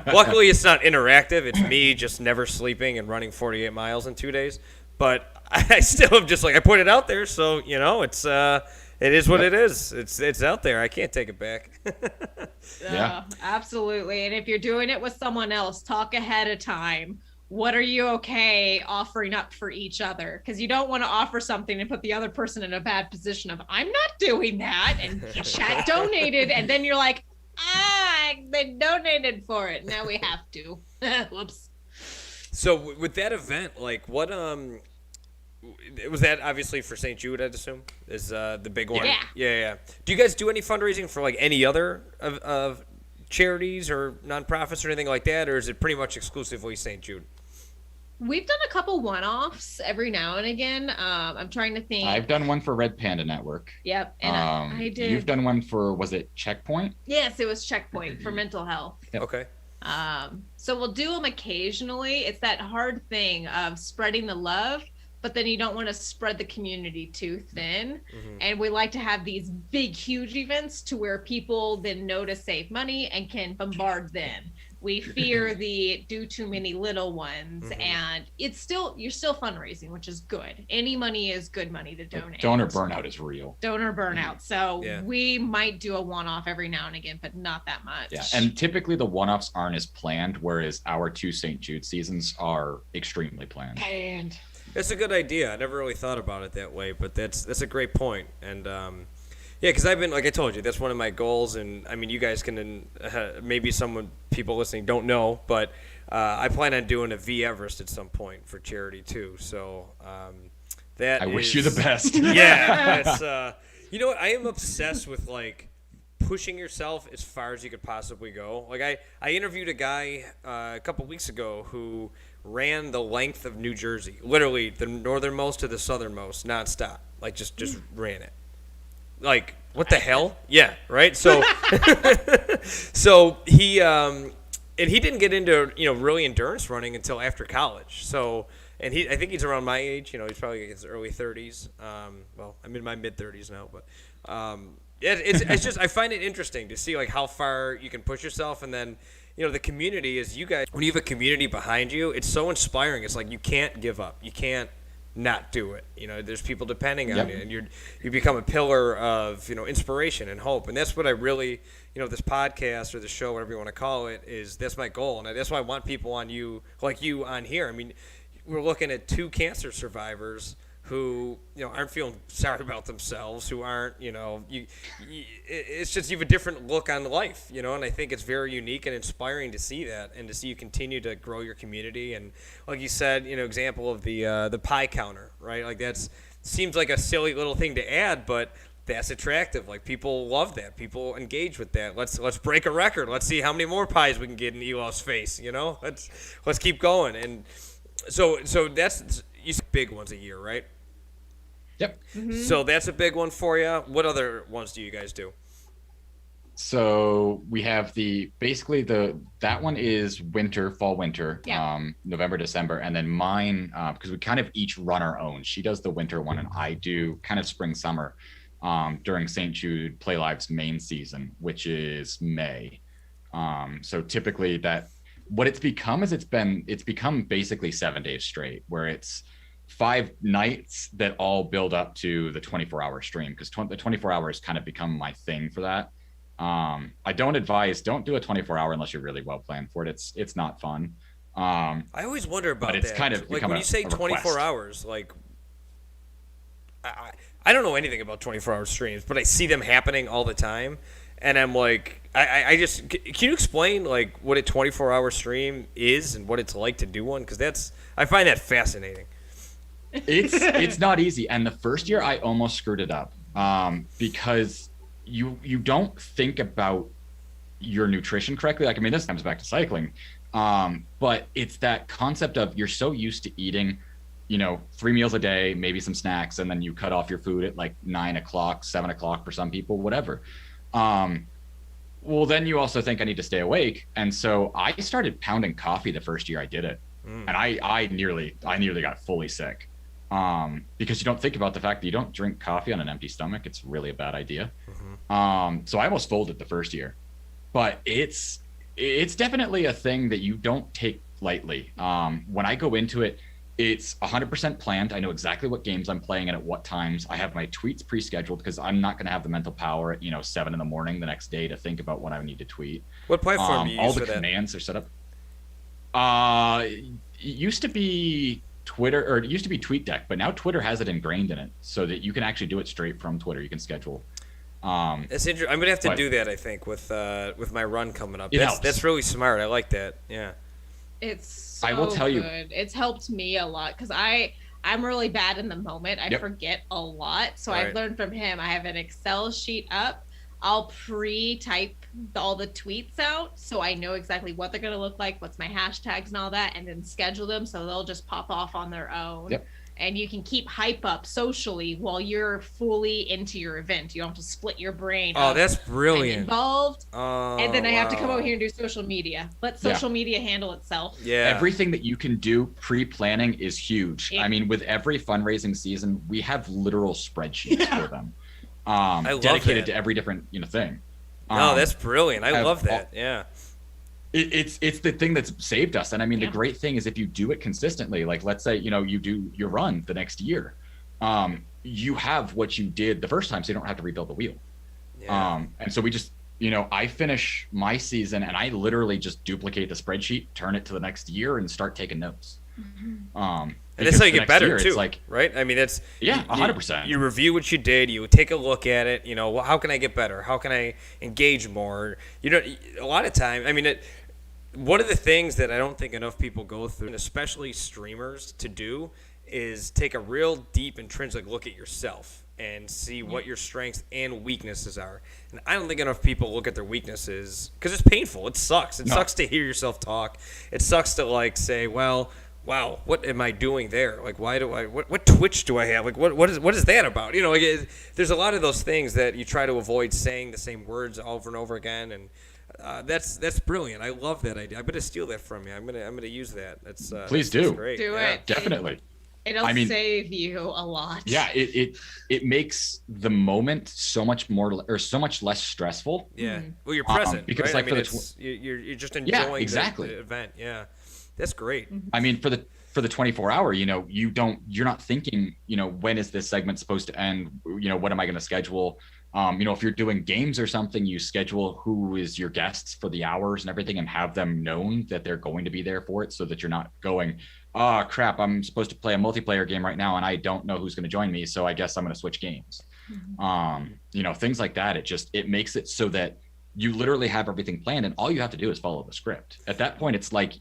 luckily it's not interactive. It's me just never sleeping and running 48 miles in 2 days. But I still am just I put it out there. So, it's, it is what it is. It's out there. I can't take it back. Yeah, absolutely. And if you're doing it with someone else, talk ahead of time. What are you okay offering up for each other? Because you don't want to offer something and put the other person in a bad position of, I'm not doing that. And chat donated. And then you're like, they donated for it. Now we have to. Whoops. So with that event, was that obviously for St. Jude, I'd assume, is the big one? Yeah. Yeah. Do you guys do any fundraising for like any other of charities or nonprofits or anything like that, or is it pretty much exclusively St. Jude? We've done a couple one-offs every now and again. I'm trying to think. I've done one for Red Panda Network. Yep, and I did. You've done one for, was it Checkpoint? Yes, it was Checkpoint for mental health. Yep. Okay. So we'll do them occasionally. It's that hard thing of spreading the love, but then you don't want to spread the community too thin. Mm-hmm. And we like to have these big, huge events to where people then know to save money and can bombard them. We fear the do too many little ones, Mm-hmm. and you're still fundraising, which is good. Any money is good money to donate. Donor burnout is real. Donor burnout. So Yeah. we might do a one-off every now and again, but not that much. Yeah, and typically the one-offs aren't as planned, whereas our 2 St. Jude seasons are extremely planned. And That's a good idea. I never really thought about it that way, but that's a great point. And yeah, because I've been, like I told you, that's one of my goals. And I mean, you guys can maybe people listening don't know, but I plan on doing a V Everest at some point for charity too. So I wish you the best. Yeah, that's you know what? I am obsessed with like pushing yourself as far as you could possibly go. Like I interviewed a guy a couple weeks ago who ran the length of New Jersey, literally the northernmost to the southernmost, nonstop. Like just ran it. Like what the hell? Yeah, right. So so he and he didn't get into really endurance running until after college. So and I think he's around my age. He's probably in his early 30s. Well, I'm in my mid 30s now, but it's just I find it interesting to see like how far you can push yourself, and then the community is you guys. When you have a community behind you, it's so inspiring. It's like you can't give up. You can't not do it. There's people depending on you, and you become a pillar of inspiration and hope. And that's what I really this podcast or the show, whatever you want to call it, is. That's my goal, and that's why I want people on here. I mean, we're looking at 2 cancer survivors who aren't feeling sorry about themselves, who aren't it's just you have a different look on life, and I think it's very unique and inspiring to see that, and to see you continue to grow your community. And like you said, example of the pie counter, right? Like that's seems like a silly little thing to add, but that's attractive. Like people love that. People engage with that. Let's break a record. Let's see how many more pies we can get in Elost's face. Let's keep going. And so that's you see big ones a year, right? Yep. Mm-hmm. So that's a big one for you. What other ones do you guys do? So we have that one is fall winter, November, December. And then mine, because we kind of each run our own. She does the winter one and I do kind of spring, summer during St. Jude Play Live's main season, which is May. So typically what it's become is it's become basically 7 days straight, where it's 5 nights that all build up to the 24-hour stream, because the 24 hours kind of become my thing for that. I don't do a 24-hour unless you're really well planned for it. It's not fun. I always wonder about that. But it's kind of like when you say 24 hours, like I don't know anything about 24-hour streams, but I see them happening all the time, and I'm like, I just can you explain like what a 24-hour stream is and what it's like to do one? Because I find that fascinating. It's not easy, and the first year I almost screwed it up because you don't think about your nutrition correctly. Like, I mean, this comes back to cycling, but it's that concept of you're so used to eating 3 meals a day, maybe some snacks, and then you cut off your food at like 9 o'clock, 7 o'clock for some people, whatever. Well, then you also think I need to stay awake, and so I started pounding coffee the first year I did it, and I nearly got fully sick. Because you don't think about the fact that you don't drink coffee on an empty stomach. It's really a bad idea. Mm-hmm. So I almost folded the first year, but it's definitely a thing that you don't take lightly. When I go into it, it's 100% planned. I know exactly what games I'm playing and at what times. I have my tweets pre-scheduled because I'm not going to have the mental power at 7 a.m. the next day to think about what I need to tweet. What platform do you use all the for that? commands are set up. It used to be Twitter, or it used to be TweetDeck, but now Twitter has it ingrained in it so that you can actually do it straight from Twitter. You can schedule. That's interesting. I'm gonna have to do that, I think, with my run coming up. That's really smart. I like that. Yeah. It's so I will tell you, good. It's helped me a lot because I I'm really bad in the moment. I forget a lot. So I've learned from him. I have an Excel sheet up. I'll pre-type all the tweets out so I know exactly what they're going to look like, what's my hashtags and all that, and then schedule them so they'll just pop off on their own. Yep. And you can keep hype up socially while you're fully into your event. You don't have to split your brain. Oh, that's brilliant. I'm involved. And then I have to come wow. out here and do social media. Let social media handle itself. Yeah. Everything that you can do pre-planning is huge. Yeah. I mean, with every fundraising season, we have literal spreadsheets for them. love Dedicated that. to every different thing. No, that's brilliant. I love that. Yeah. It's the thing that's saved us. And I mean, the great thing is if you do it consistently, like let's say, you do your run the next year, you have what you did the first time, so you don't have to rebuild the wheel. Yeah. And so we just, I finish my season and I literally just duplicate the spreadsheet, turn it to the next year and start taking notes. And that's how you get better year, too, it's like, right? I mean, that's 100%. You review what you did, you take a look at it. Well, how can I get better? How can I engage more? A lot of time. I mean, one of the things that I don't think enough people go through, and especially streamers, to do, is take a real deep intrinsic look at yourself and see what your strengths and weaknesses are. And I don't think enough people look at their weaknesses because it's painful. It sucks. It sucks to hear yourself talk. It sucks to say, well, wow, what am I doing there? Why do what twitch do I have? What is that about? There's a lot of those things that you try to avoid saying the same words over and over again, and that's brilliant. I love that idea. I'm gonna steal that from you. I'm gonna use that. Please do. That's great. Do Yeah. it. Definitely. It'll save you a lot. Yeah, it makes the moment so much more or so much less stressful. Yeah. Well, you're present because right? You're just enjoying exactly. the event. Yeah. That's great. I mean, for the 24-hour, you're not thinking, when is this segment supposed to end? What am I going to schedule? If you're doing games or something, you schedule who is your guests for the hours and everything and have them known that they're going to be there for it so that you're not going, oh crap, I'm supposed to play a multiplayer game right now and I don't know who's going to join me. So I guess I'm going to switch games. Things like that. It makes it so that you literally have everything planned and all you have to do is follow the script. At that point, it's like,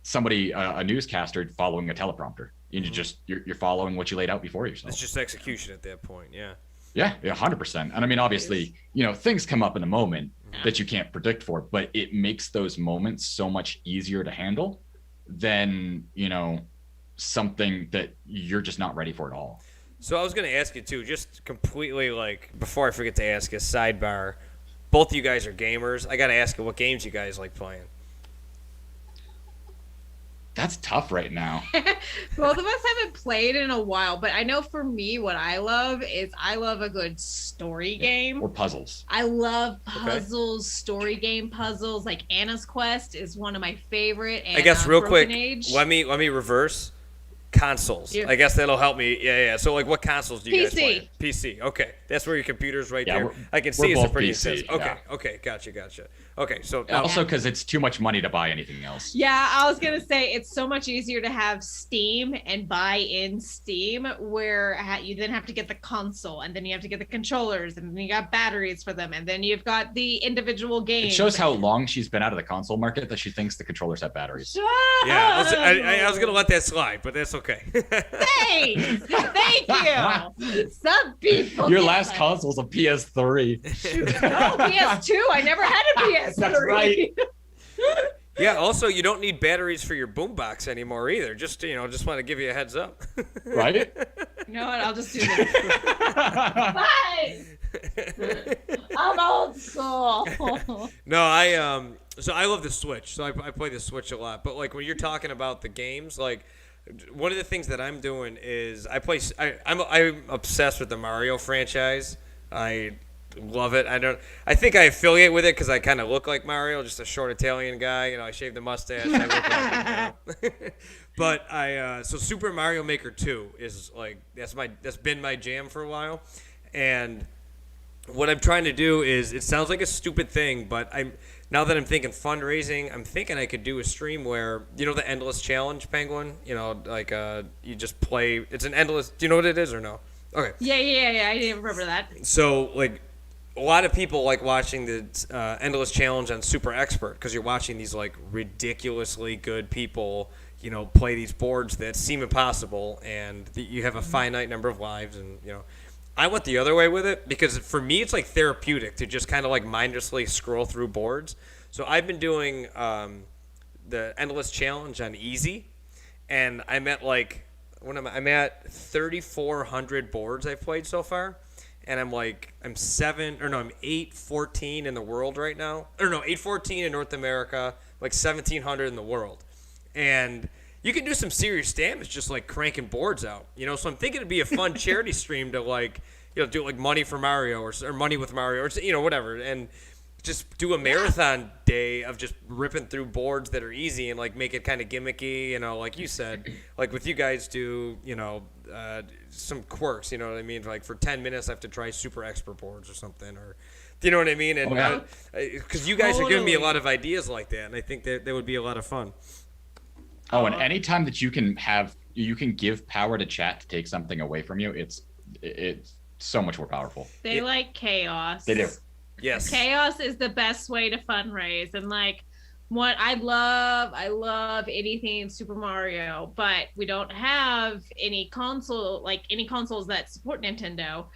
somebody, a newscaster following a teleprompter. You're following what you laid out before yourself. It's just execution at that point. Yeah. Yeah, 100%. And I mean, obviously, things come up in the moment that you can't predict for, but it makes those moments so much easier to handle than, something that you're just not ready for at all. So I was going to ask you too, just completely before I forget to ask you, sidebar, both of you guys are gamers. I got to ask you what games you guys like playing. That's tough right now. Both of us haven't played in a while, but I know for me, what I love is I love a good story game. Or puzzles. I love puzzles, story game puzzles. Like Anna's Quest is one of my favorite. And, I guess real Broken quick, Age. let me reverse consoles. I guess that'll help me. Yeah. So what consoles do you guys play? PC. Okay, that's where your computer's right there. I can see it's a pretty PC, intense. Okay. Gotcha. Okay, so also because it's too much money to buy anything else. Yeah, I was gonna say it's so much easier to have Steam and buy in Steam, where you then have to get the console, and then you have to get the controllers, and then you got batteries for them, and then you've got the individual games. It shows how long she's been out of the console market that she thinks the controllers have batteries. Yeah, I was gonna let that slide, but that's okay. Thanks. Thank you. Some people. Your last console's a PS3. No, PS2. I never had a PS3. That's right. Yeah. Also, you don't need batteries for your boombox anymore either. Just want to give you a heads up. Right? You know what? I'll just do this. Bye. I'm old school. No, so I love the Switch. So I play the Switch a lot. But when you're talking about the games, one of the things that I'm doing is I'm obsessed with the Mario franchise. I love it. I think I affiliate with it because I kind of look like Mario, just a short Italian guy. I shave the mustache. I look like him. But so Super Mario Maker 2 is that's been my jam for a while. And what I'm trying to do is, it sounds like a stupid thing, but now that I'm thinking fundraising, I'm thinking I could do a stream where, the endless challenge, Penguin, you just play. It's an endless. Do you know what it is or no? Okay. Yeah. I didn't remember that. So a lot of people like watching the endless challenge on Super Expert because you're watching these ridiculously good people play these boards that seem impossible, and you have a finite number of lives, and I went the other way with it because for me it's like therapeutic to just kind of like mindlessly scroll through boards. So I've been doing the Endless Challenge on easy, and I'm at like I'm at 3,400 boards I've played so far, and I'm 814 in the world right now, 814 in North America, like 1,700 in the world, and you can do some serious damage just like cranking boards out, So I'm thinking it'd be a fun charity stream to do like money for Mario or money with Mario or whatever, and just do a marathon day of just ripping through boards that are easy and like make it kind of gimmicky, like you said, like with you guys do, some quirks, you know what I mean? Like for 10 minutes I have to try super expert boards or something, or you know what I mean? And because you guys are giving me a lot of ideas like that, and I think that would be a lot of fun. Oh, and anytime that you can give power to chat to take something away from you, it's so much more powerful. They like chaos. They do. Yes. Chaos is the best way to fundraise. And like what I love anything Super Mario, but we don't have any consoles that support Nintendo.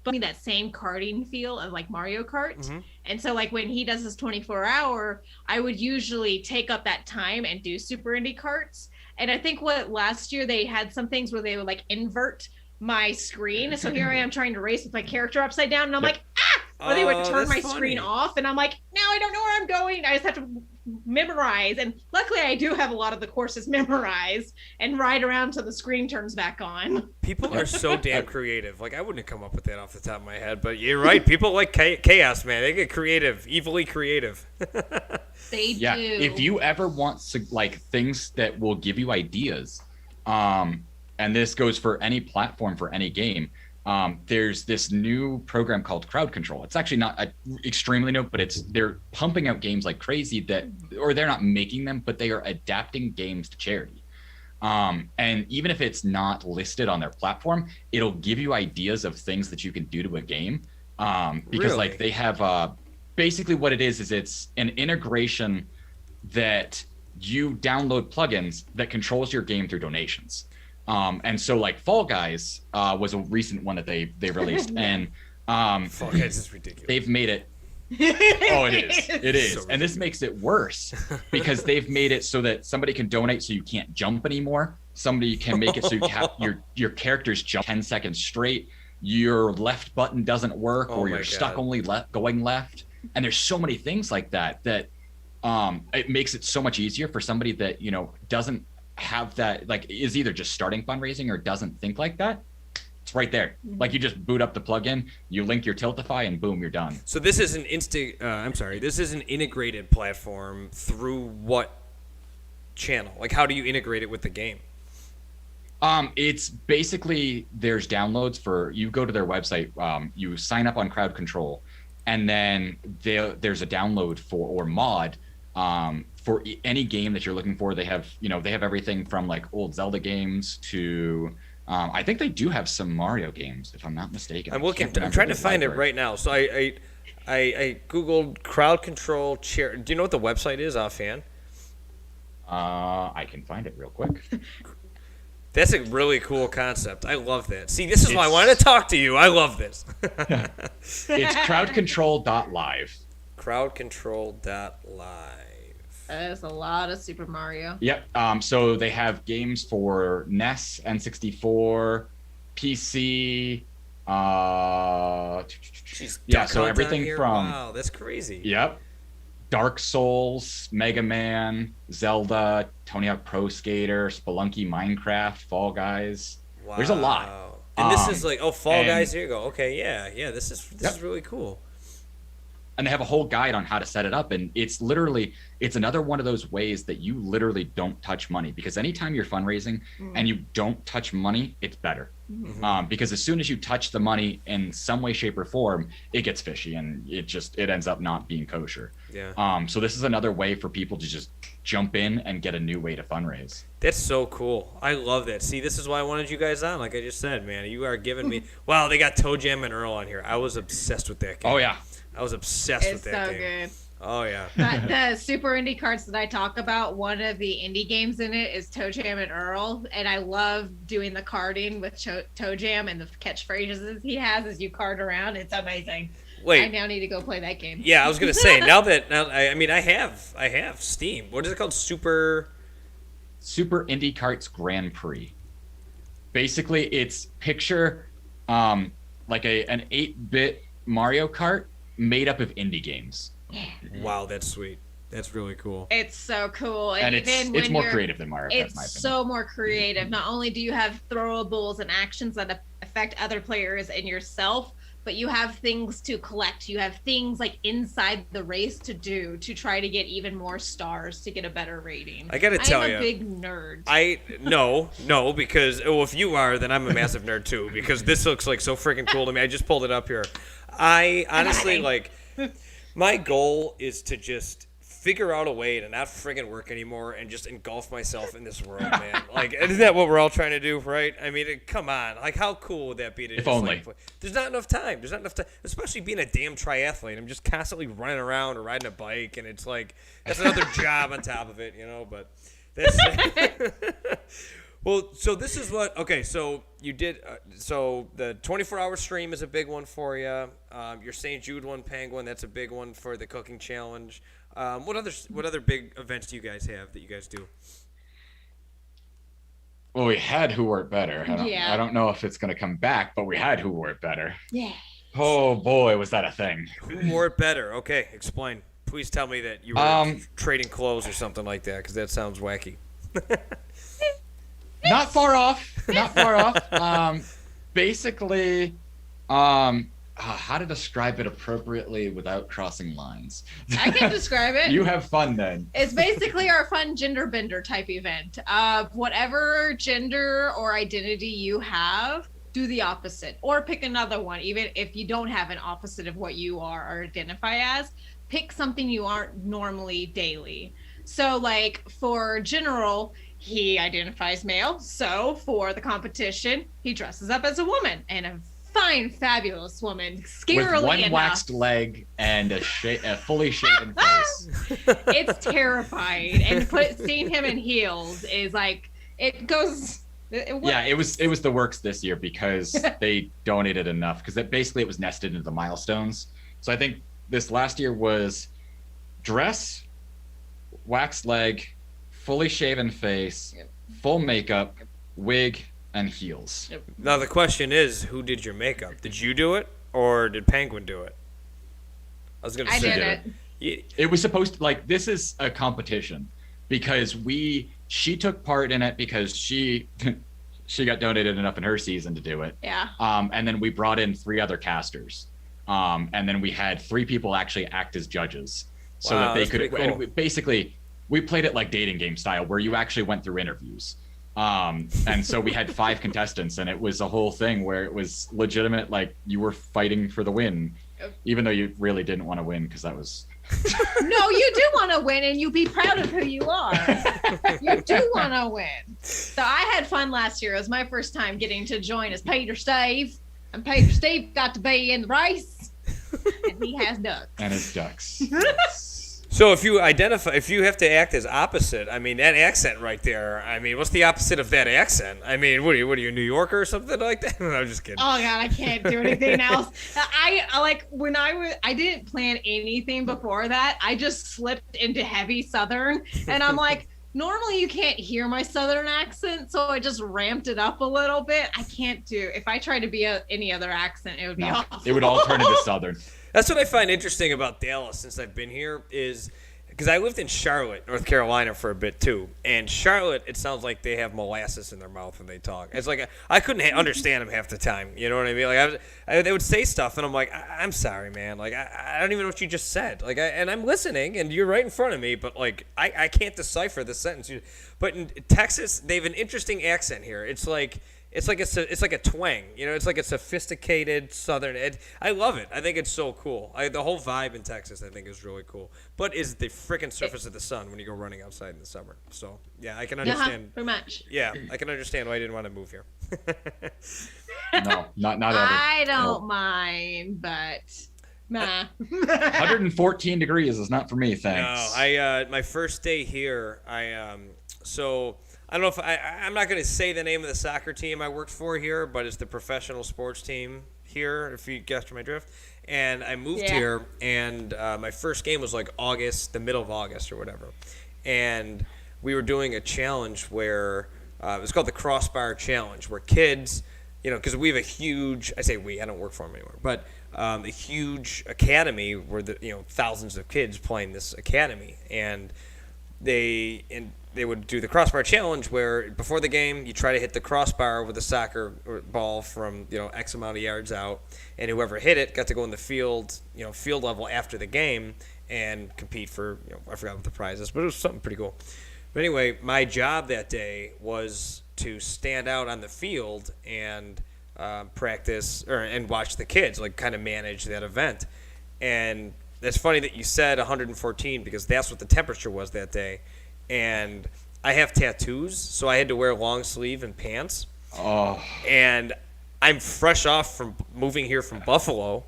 But that same karting feel of like Mario Kart. Mm-hmm. And so like when he does his 24-hour, I would usually take up that time and do Super Indie Karts. And I think last year they had some things where they would like invert my screen. So here I am trying to race with my character upside down, and I'm like, or they would turn my screen off, and I'm like, now I don't know where I'm going. I just have to memorize. And luckily I do have a lot of the courses memorized and ride around till the screen turns back on. People are so damn creative. Like I wouldn't have come up with that off the top of my head, but you're right. People like chaos, man. They get creative, evilly creative. They do. Yeah. If you ever want like things that will give you ideas, and this goes for any platform, for any game, there's this new program called Crowd Control. It's actually not extremely new, but they're pumping out games like crazy or they're not making them, but they are adapting games to charity. And even if it's not listed on their platform, it'll give you ideas of things that you can do to a game. Because really? Like they have, basically what it is it's an integration that you download plugins that controls your game through donations. And so like Fall Guys was a recent one that they released, and Fall Guys is ridiculous. They've made it. Oh, it is. So and this makes it worse because they've made it so that somebody can donate so you can't jump anymore. Somebody can make it so you have your characters jump 10 seconds straight. Your left button doesn't work, or you're stuck only going left. And there's so many things like that it makes it so much easier for somebody that doesn't have that, like is either just starting fundraising or doesn't think like that. It's right there. Like you just boot up the plugin, you link your Tiltify, and boom, you're done. So this is this is an integrated platform through what channel? Like how do you integrate it with the game? It's basically there's downloads for, you go to their website, you sign up on Crowd Control, and then there's a download or mod for any game that you're looking for. They have everything from like old Zelda games to I think they do have some Mario games, if I'm not mistaken. I'm trying to find it right now. So I googled Crowd Control chair. Do you know what the website is offhand? I can find it real quick. That's a really cool concept. I love that. See, this is why I wanted to talk to you. I love this. It's crowdcontrol.live. Crowdcontrol.live. There's a lot of Super Mario. Yep. So they have games for NES, N64, PC. Yeah. So everything from. Wow, that's crazy. Yep. Dark Souls, Mega Man, Zelda, Tony Hawk Pro Skater, Spelunky, Minecraft, Fall Guys. Wow. There's a lot. And this is like, Fall Guys, here you go. Okay, yeah. This is really cool. And they have a whole guide on how to set it up. And it's another one of those ways that you literally don't touch money, because anytime you're fundraising and you don't touch money, it's better. Mm-hmm. Because as soon as you touch the money in some way, shape, or form, it gets fishy and it ends up not being kosher. Yeah. So this is another way for people to just jump in and get a new way to fundraise. That's so cool. I love that. See, this is why I wanted you guys on. Like I just said, man, you are giving me. Wow, they got Toe Jam and Earl on here. I was obsessed with that game. Oh yeah. I was obsessed with that game. It's so good. Oh yeah. But the Super Indie carts that I talk about, one of the indie games in it is Toe Jam and Earl, and I love doing the carding with Toe Jam and the catchphrases he has as you card around. It's amazing. Wait. I now need to go play that game. Yeah, I was gonna say I have Steam. What is it called? Super Indie Carts Grand Prix. Basically, it's picture like an 8-bit Mario Kart made up of indie games. Wow, that's sweet. That's really cool. It's so cool. And it's more creative than Mario Kart, in my opinion. It's so more creative. Not only do you have throwables and actions that affect other players and yourself, but you have things to collect. You have things like inside the race to do to try to get even more stars to get a better rating. I gotta tell you, I'm a big nerd. No, because if you are, then I'm a massive nerd too. Because this looks like so freaking cool to me. I just pulled it up here. I honestly my goal is to just figure out a way to not friggin' work anymore and just engulf myself in this world, man. Like, isn't that what we're all trying to do, right? I mean, come on. Like, how cool would that be to if only. There's not enough time. Especially being a damn triathlete. I'm just constantly running around or riding a bike, and it's like, that's another job on top of it, but that's... Well, so this is so you did, so the 24-hour stream is a big one for you. Your St. Jude one, Penguin, that's a big one for the cooking challenge. What other big events do you guys have that you guys do? Well, we had Who Wore It Better. I don't know if it's going to come back, but we had Who Wore It Better. Yeah. Oh, boy, was that a thing. Who Wore It Better? Okay, explain. Please tell me that you were trading clothes or something like that, because that sounds wacky. Not far off. Basically, how to describe it appropriately without crossing lines. I can describe it. You have fun then. It's basically our fun gender bender type event. Whatever gender or identity you have, do the opposite or pick another one. Even if you don't have an opposite of what you are or identify as, pick something you aren't normally daily. So like for General, he identifies male. So for the competition, he dresses up as a woman, and a fine, fabulous woman, scarily with one enough. Waxed leg and a fully shaven face. It's terrifying, and seeing him in heels is like it goes. It was the works this year because they donated enough because it was nested into the milestones. So I think this last year was dress, waxed leg, fully shaven face, full makeup, wig, and heels. Yep. Now the question is, who did your makeup? Did you do it, or did Penguin do it? I was gonna say I did it. It was supposed to, this is a competition because she took part in it because she got donated enough in her season to do it. Yeah. And then we brought in 3 other casters. And then we had 3 people actually act as judges so that they could. Cool. And basically, we played it like dating game style, where you actually went through interviews. And so we had 5 contestants, and it was a whole thing where it was legitimate, like you were fighting for the win, even though you really didn't want to win because that was. No, you do want to win, and you be proud of who you are. You do want to win. So I had fun last year. It was my first time getting to join as Peter Steve, and Peter Steve got to be in the race, and he has ducks. And his ducks. So if you have to act as opposite, I mean, that accent right there, I mean, what's the opposite of that accent? I mean, what are you, a New Yorker or something like that? No, I'm just kidding. Oh God, I can't do anything else. I didn't plan anything before that. I just slipped into heavy Southern, and I'm like, normally you can't hear my Southern accent, so I just ramped it up a little bit. I can't do, if I tried to be any other accent, it would be awful. It would all turn into Southern. That's what I find interesting about Dallas since I've been here is because I lived in Charlotte, North Carolina for a bit too. And Charlotte, it sounds like they have molasses in their mouth when they talk. It's like I couldn't understand them half the time. You know what I mean? Like they would say stuff, and I'm like, I'm sorry, man. Like I don't even know what you just said. Like and I'm listening, and you're right in front of me, but like I can't decipher the sentence. But in Texas, they have an interesting accent here. It's like a twang, it's like a sophisticated Southern. I love it. I think it's so cool. The whole vibe in Texas, I think, is really cool. But is the freaking surface of the sun when you go running outside in the summer. So yeah, I can understand. Pretty much. Yeah, I can understand why I didn't want to move here. No, not ever. I don't mind, but Nah. 114 degrees is not for me, thanks. No, my first day here, so I don't know if I'm not going to say the name of the soccer team I worked for here, but it's the professional sports team here, if you guessed my drift. And I moved here, and my first game was like the middle of August or whatever. And we were doing a challenge where it was called the Crossbar Challenge, where kids, because we have a huge, I say we, I don't work for them anymore, but a huge academy where thousands of kids playing this academy, and they would do the crossbar challenge where before the game you try to hit the crossbar with a soccer ball from X amount of yards out, and whoever hit it got to go in the field field level after the game and compete for I forgot what the prize is, but it was something pretty cool. But anyway, my job that day was to stand out on the field and practice and watch the kids, like kind of manage that event. And it's funny that you said 114 because that's what the temperature was that day. And I have tattoos, so I had to wear long sleeve and pants. Oh. And I'm fresh off from moving here from Buffalo,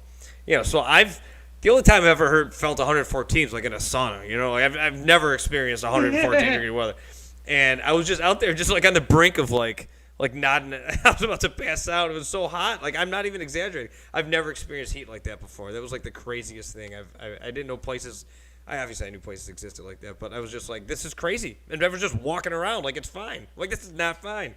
so the only time I've ever felt 114 is like in a sauna, I've never experienced 114 degree weather. And I was just out there just like on the brink of like nodding. I was about to pass out. It was so hot. Like, I'm not even exaggerating. I've never experienced heat like that before. That was like the craziest thing. I didn't know places. I knew places existed like that, but I was just like, this is crazy. And I was just walking around like it's fine. Like, this is not fine.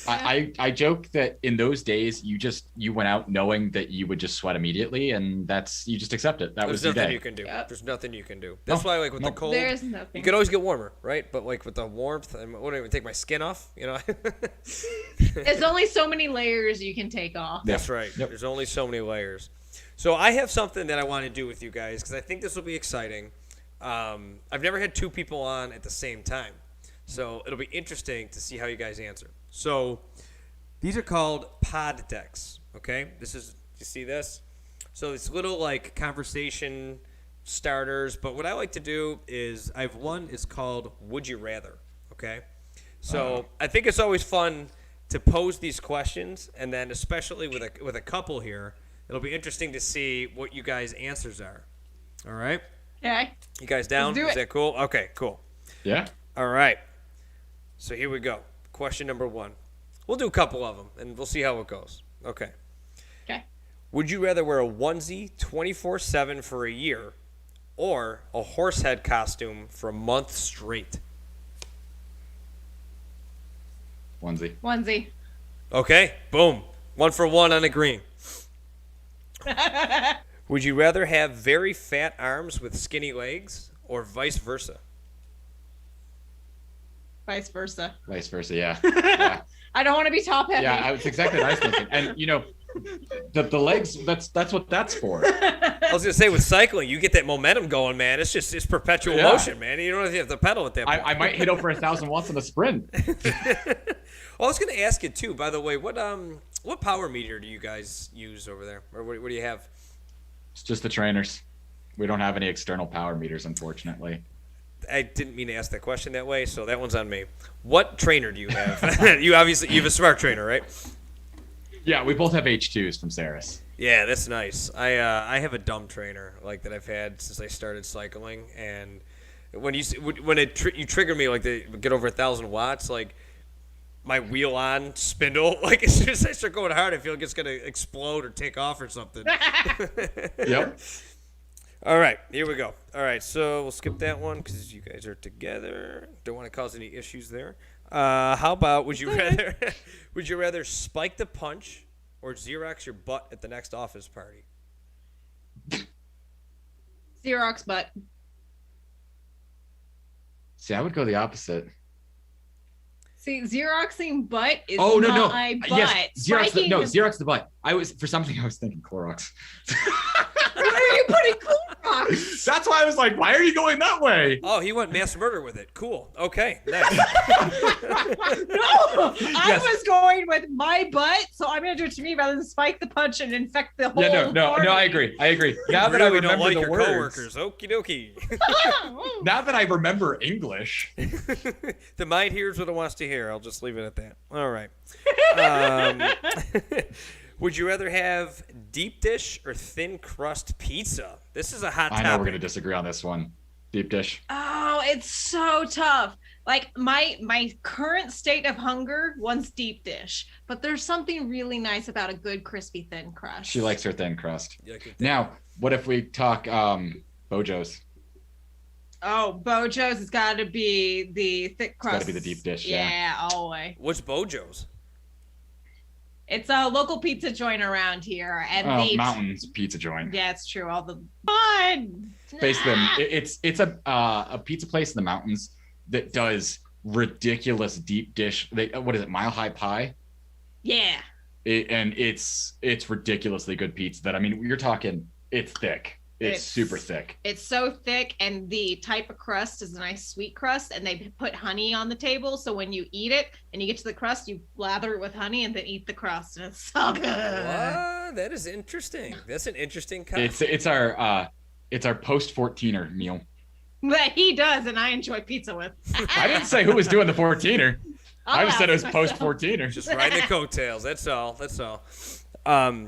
I joke that in those days you went out knowing that you would just sweat immediately, and you just accept it. There's nothing you can do. Yep. There's nothing you can do. That's why with the cold, there's nothing. You can always get warmer, right? But like with the warmth, I wouldn't even take my skin off. There's only so many layers you can take off. That's right. Yep. There's only so many layers. So I have something that I want to do with you guys because I think this will be exciting. I've never had two people on at the same time. So it'll be interesting to see how you guys answer. So these are called pod decks, okay? You see this? So it's little like conversation starters, but what I like to do is I have one is called Would You Rather, okay? So I think it's always fun to pose these questions, and then especially with a couple here, it'll be interesting to see what you guys' answers are. All right? Okay. You guys down? Let's do it. Is that cool? Okay, cool. Yeah. All right. So here we go. Question number 1. We'll do a couple of them, and we'll see how it goes. Okay. Okay. Would you rather wear a onesie 24/7 for a year or a horse head costume for a month straight? Onesie. Okay. Boom. 1 for 1 on the green. Would you rather have very fat arms with skinny legs or vice versa? Vice versa. Yeah. Yeah. I don't want to be top heavy. Yeah, it's exactly what I was thinking. And the legs, that's what that's for. I was gonna say with cycling, you get that momentum going, man. It's perpetual motion, man. You don't have to pedal at that point. I might hit over 1,000 watts in a sprint. Well, I was gonna ask you too, by the way, what power meter do you guys use over there, or what do you have? It's just the trainers. We don't have any external power meters, unfortunately. I didn't mean to ask that question that way, so that one's on me. What trainer do you have? You have a smart trainer, right? Yeah, we both have H2s from Saris. Yeah, that's nice. I have a dumb trainer like that I've had since I started cycling, and when you trigger me like to get over 1,000 watts, like my wheel on spindle, like as soon as I start going hard, I feel like it's gonna explode or take off or something. Yep. All right, here we go. All right, so we'll skip that one because you guys are together. Don't want to cause any issues there. How about would you rather spike the punch or Xerox your butt at the next office party? Xerox butt. See, I would go the opposite. See, Xeroxing butt is no. my butt. Yes, Xerox the butt. I was thinking Clorox. Where are you putting Clorox? That's why I was like, why are you going that way? Oh, he went mass murder with it. Cool. Okay. Nice. No, I was going with my butt, so I'm gonna do it to me rather than spike the punch and infect the whole. Yeah, no, I agree. Now that I really don't remember like the your words, coworkers. Okie dokie. now that I remember English, the mind hears what it wants to hear. I'll just leave it at that. All right. Would you rather have deep dish or thin crust pizza? This is a hot topic. I know we're gonna disagree on this one. Deep dish. Oh, it's so tough. Like my current state of hunger wants deep dish, but there's something really nice about a good crispy thin crust. She likes her thin crust. Yeah, good thing. Now, what if we talk Bojo's? Oh, Bojo's has got to be the thick crust. Got to be the deep dish. Yeah, all the way. What's Bojo's? It's a local pizza joint around here, and Mountains pizza joint. Yeah, it's true. All the fun. Basically, it's a pizza place in the mountains that does ridiculous deep dish. What is it? Mile High Pie. Yeah. And it's ridiculously good pizza. That, I mean, you're talking. It's thick. It's super thick. It's so thick, and the type of crust is a nice sweet crust, and they put honey on the table, so when you eat it and you get to the crust, you lather it with honey and then eat the crust, and it's so good. What? That is interesting. That's an interesting concept. It's our post 14er meal. But he does, and I enjoy pizza with. I didn't say who was doing the 14er. I just said it was myself. post 14er. Just riding the coattails. That's all. That's all.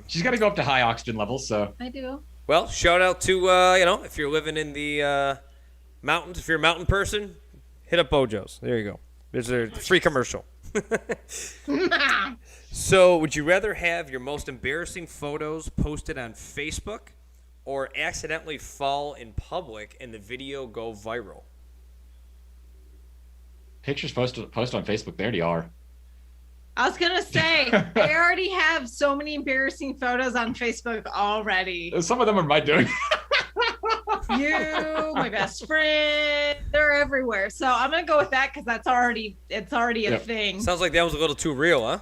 She's got to go up to high oxygen levels, so. I do. Well, shout out to, if you're living in the mountains, if you're a mountain person, hit up Bojo's. There you go. There's a free commercial. So, would you rather have your most embarrassing photos posted on Facebook or accidentally fall in public and the video go viral? Pictures post on Facebook, they already are. I was going to say, they already have so many embarrassing photos on Facebook already. Some of them are my doing. You, my best friend, they're everywhere. So I'm going to go with that because it's already a thing. Sounds like that was a little too real, huh?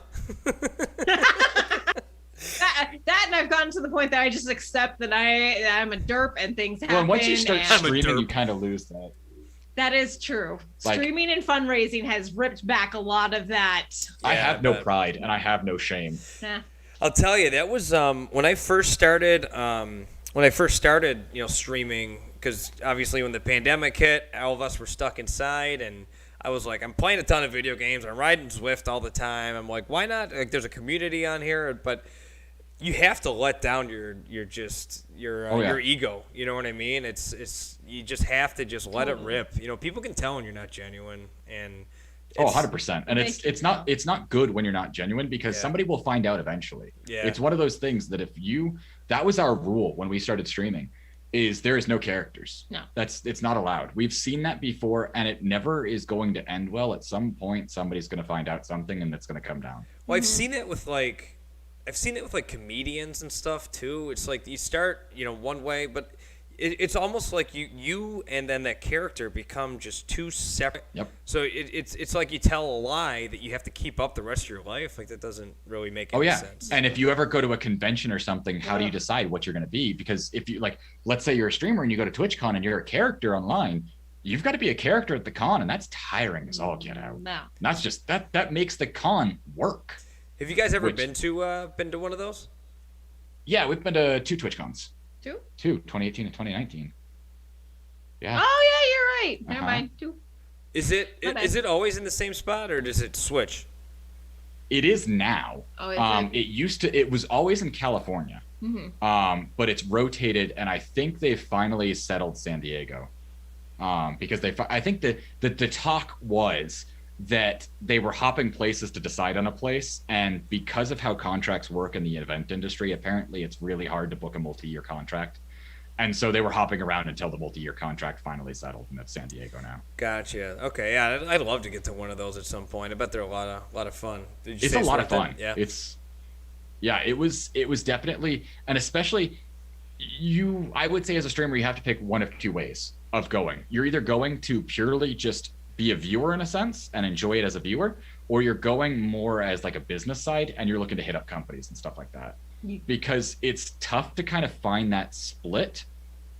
That and I've gotten to the point that I just accept that I'm a derp and things happen. Well, once you start and streaming, you kind of lose that. that is true. Like, Streaming and fundraising has ripped back a lot of that. I Yeah, have no but- pride and I have no shame. Nah. I'll tell you, that was when I first started. Streaming, because obviously when the pandemic hit, all of us were stuck inside, and I was like, I'm playing a ton of video games. I'm riding Zwift all the time. I'm like, why not? Like, there's a community on here, but you have to let down your ego. You know what I mean? It's you just have to just let it rip. You know, people can tell when you're not genuine, and. Oh, 100%. And it's not good when you're not genuine because Yeah. somebody will find out eventually. Yeah. It's one of those things that that was our rule when we started streaming, is there is no characters. No. It's not allowed. We've seen that before, and it never is going to end well. At some point, somebody's going to find out something, and it's going to come down. Well, I've seen it with comedians and stuff too. It's like you start, one way, but it's almost like you and then that character become just two separate. Yep. So it's like you tell a lie that you have to keep up the rest of your life. Like, that doesn't really make any sense. And if you ever go to a convention or something, how do you decide what you're going to be? Because if you, like, let's say you're a streamer and you go to TwitchCon and you're a character online, you've got to be a character at the con, and that's tiring as all get out. No. And that's just that makes the con work. Have you guys ever been to one of those? Yeah, we've been to 2 TwitchCons. Two? 2018 and 2019. Yeah. Oh yeah, you're right. Never mind. Two. Is it always in the same spot, or does it switch? It is now. Oh, is it? It was always in California. Mm-hmm. But it's rotated, and I think they've finally settled San Diego. Because I think the talk was that they were hopping places to decide on a place, and because of how contracts work in the event industry, apparently it's really hard to book a multi-year contract, and so they were hopping around until the multi-year contract finally settled, and it's San Diego now. Gotcha. Okay, yeah, I'd love to get to one of those at some point. I bet they're a lot of fun. Did you It's say a lot of worth it? fun. It was definitely, and especially I would say as a streamer, you have to pick one of two ways of going. You're either going to purely just be a viewer in a sense and enjoy it as a viewer, or you're going more as like a business side and you're looking to hit up companies and stuff like that. Because it's tough to kind of find that split.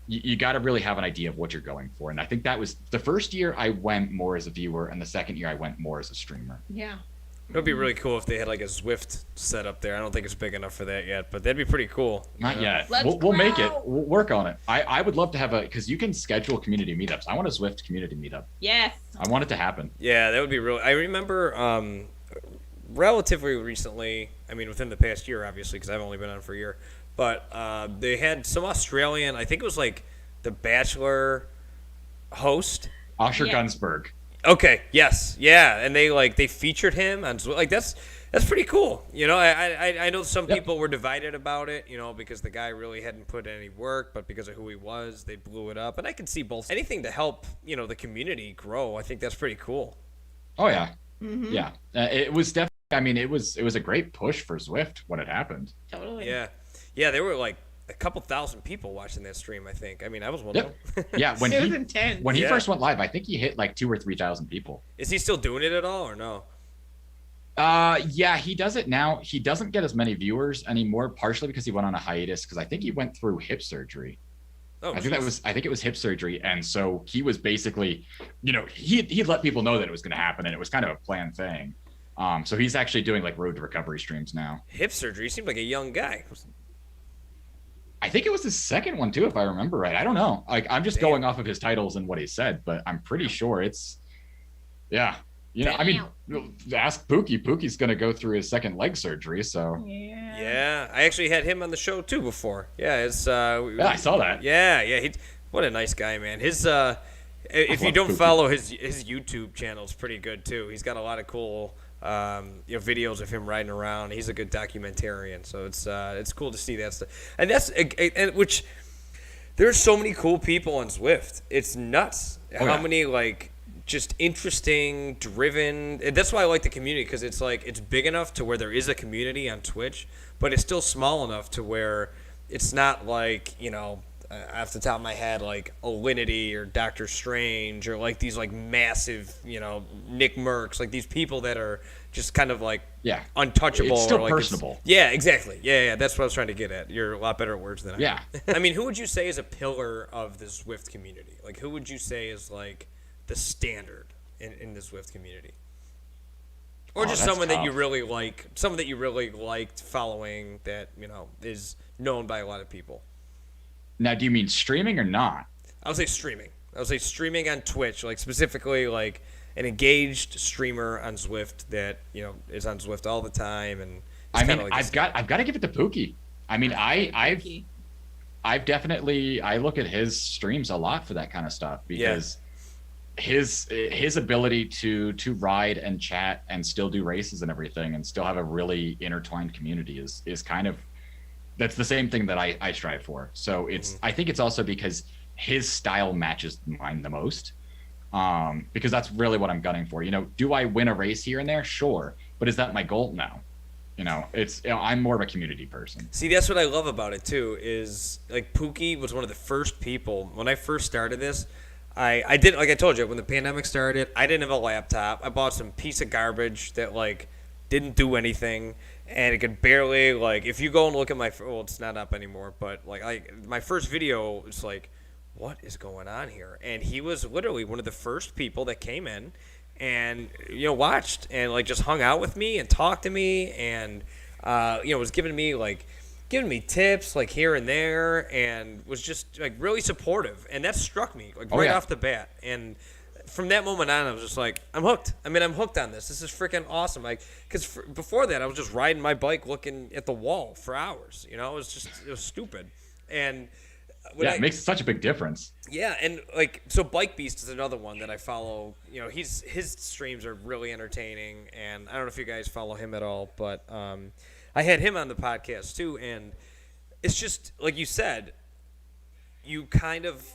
You got to really have an idea of what you're going for. And I think that was the first year I went more as a viewer, and the second year I went more as a streamer. Yeah. It would be really cool if they had like a Zwift set up there. I don't think it's big enough for that yet, but that'd be pretty cool. Not yet. Let's We'll make it. grow. We'll work on it. I would love to have because you can schedule community meetups. I want a Zwift community meetup. Yes. I want it to happen. Yeah, that would be real. I remember relatively recently, I mean, within the past year, obviously, because I've only been on for a year, but they had some Australian, I think it was like the Bachelor host. Osher Gunsberg. Okay, yes, yeah, and they featured him on, like, that's pretty cool. You know, I know some people were divided about it, you know, because the guy really hadn't put in any work, but because of who he was, they blew it up. And I can see both. Anything to help, you know, the community grow, I think that's pretty cool. Oh yeah, yeah. It was definitely. I mean, it was a great push for Zwift when it happened. Totally. Yeah. There were like a couple thousand people watching that stream. I think. I mean, I was one of them. Yeah, when It was intense. When he first went live, I think he hit like 2,000 or 3,000 people. Is he still doing it at all or no? Yeah, he does it now. He doesn't get as many viewers anymore, partially because he went on a hiatus. Because I think he went through hip surgery. Oh, I think it was hip surgery, and so he was basically, you know, he let people know that it was going to happen, and it was kind of a planned thing. So he's actually doing like road to recovery streams now. Hip surgery. He seemed like a young guy. I think it was his second one too, if I remember right. I don't know. Like I'm just going off of his titles and what he said, but I'm pretty sure it's, yeah. You know, I mean, ask Pookie. Pookie's going to go through his second leg surgery, so. Yeah, I actually had him on the show too before. Yeah, it's. Yeah, I saw that. Yeah. What a nice guy, man. His if you don't follow his YouTube channel, it's pretty good too. He's got a lot of cool videos of him riding around. He's a good documentarian, so it's cool to see that stuff. And that's which there's so many cool people on Zwift. It's nuts how many like just interesting, driven. And that's why I like the community, because it's like it's big enough to where there is a community on Twitch, but it's still small enough to where it's not like, you know, off the top of my head, like Alinity or Doctor Strange or like these like massive, you know, Nick Merckx, like these people that are just kind of like untouchable. It's still or like personable. Yeah, exactly. Yeah, that's what I was trying to get at. You're a lot better at words than I am. Yeah. I mean, who would you say is a pillar of the Zwift community? Like, who would you say is like the standard in the Zwift community? Or just someone that you really like, someone that you really liked following that, you know, is known by a lot of people. Now, do you mean streaming or not? I would say streaming. I would say streaming on Twitch, like specifically like an engaged streamer on Zwift that, you know, is on Zwift all the time. And I mean, like I've got to give it to Pookie. I mean, I've definitely, I look at his streams a lot for that kind of stuff, because his ability to ride and chat and still do races and everything and still have a really intertwined community is kind of, that's the same thing that I strive for. So it's, I think it's also because his style matches mine the most, because that's really what I'm gunning for. You know, do I win a race here and there? Sure. But is that my goal? No. You know, it's, you know, I'm more of a community person. See, that's what I love about it too, is like Pookie was one of the first people when I first started this. I did, like I told you, when the pandemic started, I didn't have a laptop. I bought some piece of garbage that like didn't do anything, and it could barely, like, if you go and look at my, well, it's not up anymore, but like my first video, it's like, what is going on here? And he was literally one of the first people that came in and, you know, watched and like just hung out with me and talked to me and, you know, was giving me tips like here and there, and was just like really supportive. And that struck me like right off the bat. And from that moment on, I was just like, I'm hooked. I mean, I'm hooked on this. This is freaking awesome. Like, because before that, I was just riding my bike looking at the wall for hours. You know, it was stupid. And it makes such a big difference. Yeah, and like, so Bike Beast is another one that I follow. You know, his streams are really entertaining, and I don't know if you guys follow him at all, but I had him on the podcast too, and it's just like you said, you kind of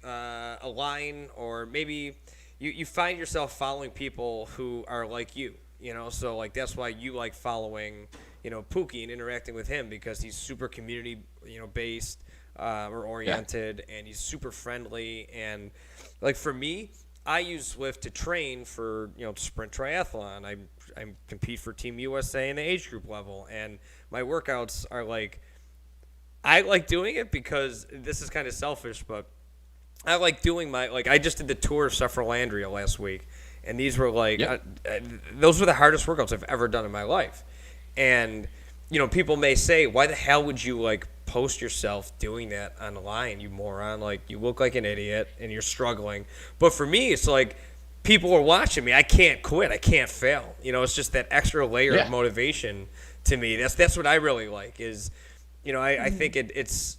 align, or maybe you find yourself following people who are like you know, so like that's why you like following, you know, Pookie and interacting with him, because he's super community, you know, based or oriented, and he's super friendly. And like for me, I use Zwift to train for, you know, sprint triathlon. I compete for Team USA in the age group level, and my workouts are like, I like doing it because this is kind of selfish, but I like doing I just did the Tour of Sufferlandria last week, and these were like, those were the hardest workouts I've ever done in my life. And, you know, people may say, why the hell would you like post yourself doing that online, you moron? Like, you look like an idiot and you're struggling. But for me, it's like, people are watching me. I can't quit. I can't fail. It's just that extra layer of motivation to me. That's what I really like is, I think it's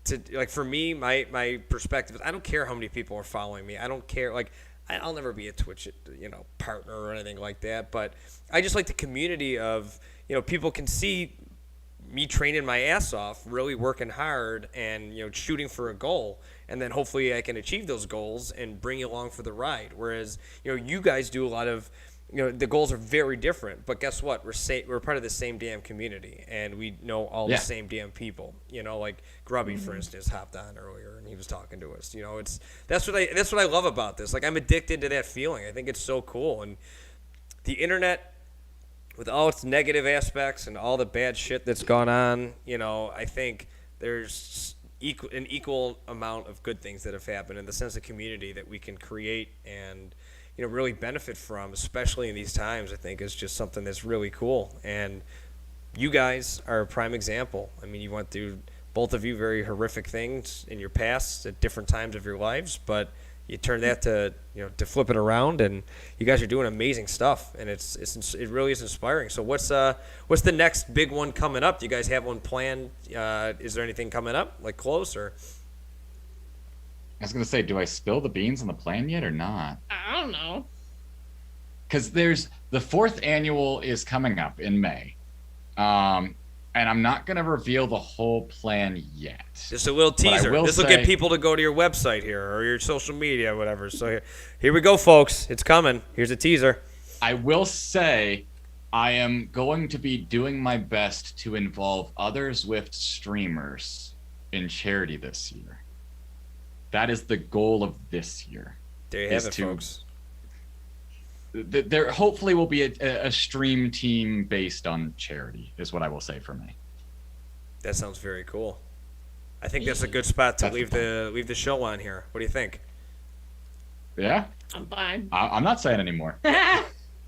to like for me, my perspective is I don't care how many people are following me. I don't care. Like I'll never be a Twitch, partner or anything like that. But I just like the community of, people can see me training my ass off, really working hard and, shooting for a goal. And then hopefully I can achieve those goals and bring you along for the ride. Whereas, you guys do a lot of, the goals are very different. But guess what? We're part of the same damn community, and we know all the same damn people. Like Grubby, for instance, hopped on earlier and he was talking to us. That's what I love about this. Like I'm addicted to that feeling. I think it's so cool. And the internet, with all its negative aspects and all the bad shit that's gone on, I think there's an equal amount of good things that have happened, and the sense of community that we can create and really benefit from, especially in these times, I think is just something that's really cool. And you guys are a prime example. I mean, you went through, both of you, very horrific things in your past at different times of your lives, but you turned that to flip it around, and you guys are doing amazing stuff, and it really is inspiring. So what's the next big one coming up? Do you guys have one planned? Is there anything coming up, like close or? I was going to say, do I spill the beans on the plan yet or not? I don't know. Because there's the 4th annual is coming up in May. And I'm not going to reveal the whole plan yet. Just a little teaser. This will get people to go to your website here or your social media, whatever. So here we go, folks. It's coming. Here's a teaser. I will say I am going to be doing my best to involve other Zwift streamers in charity this year. That is the goal of this year. There you have it, folks. There hopefully will be a stream team based on charity, is what I will say for me. That sounds very cool. I think that's a good spot to leave the show on here. What do you think? Yeah? I'm fine. I'm not saying anymore.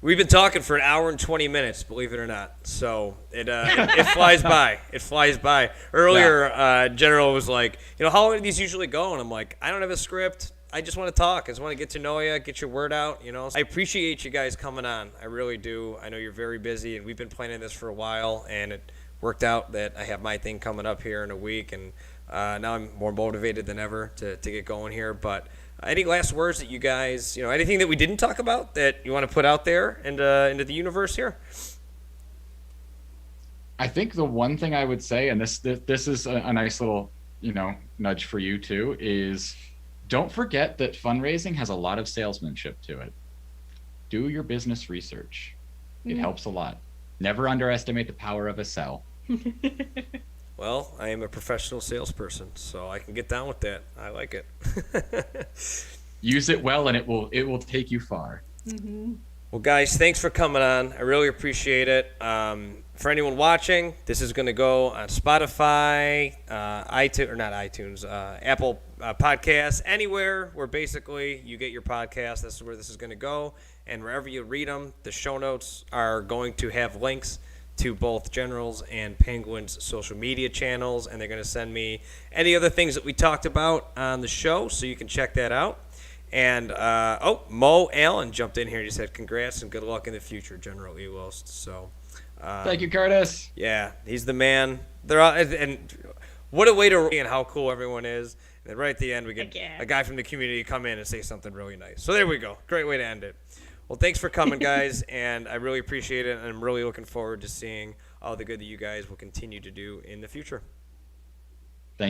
We've been talking for an hour and 20 minutes, believe it or not. So it flies by. It flies by. Earlier, General was like, how long do these usually go? And I'm like, I don't have a script. I just want to talk. I just want to get to know you, get your word out. I appreciate you guys coming on. I really do. I know you're very busy, and we've been planning this for a while, and it worked out that I have my thing coming up here in a week, and now I'm more motivated than ever to get going here. But any last words that you guys, anything that we didn't talk about that you want to put out there and into the universe here? I think the one thing I would say, and this is a nice little, nudge for you too, is don't forget that fundraising has a lot of salesmanship to it. Do your business research. It helps a lot. Never underestimate the power of a sell. Well, I am a professional salesperson, so I can get down with that. I like it. Use it well, and it will take you far. Mm-hmm. Well, guys, thanks for coming on. I really appreciate it. For anyone watching, this is going to go on Spotify, Apple Podcasts, anywhere where basically you get your podcast. That's where this is going to go. And wherever you read them, the show notes are going to have links to both General's and Penguin's social media channels, and they're going to send me any other things that we talked about on the show, so you can check that out. And, Mo Allen jumped in here and he said, congrats and good luck in the future, GeneralElost. So, thank you, Curtis. Yeah, he's the man. They're all, and what a way to and how cool everyone is. And then right at the end, we get a guy from the community come in and say something really nice. So there we go. Great way to end it. Well, thanks for coming, guys, and I really appreciate it, and I'm really looking forward to seeing all the good that you guys will continue to do in the future.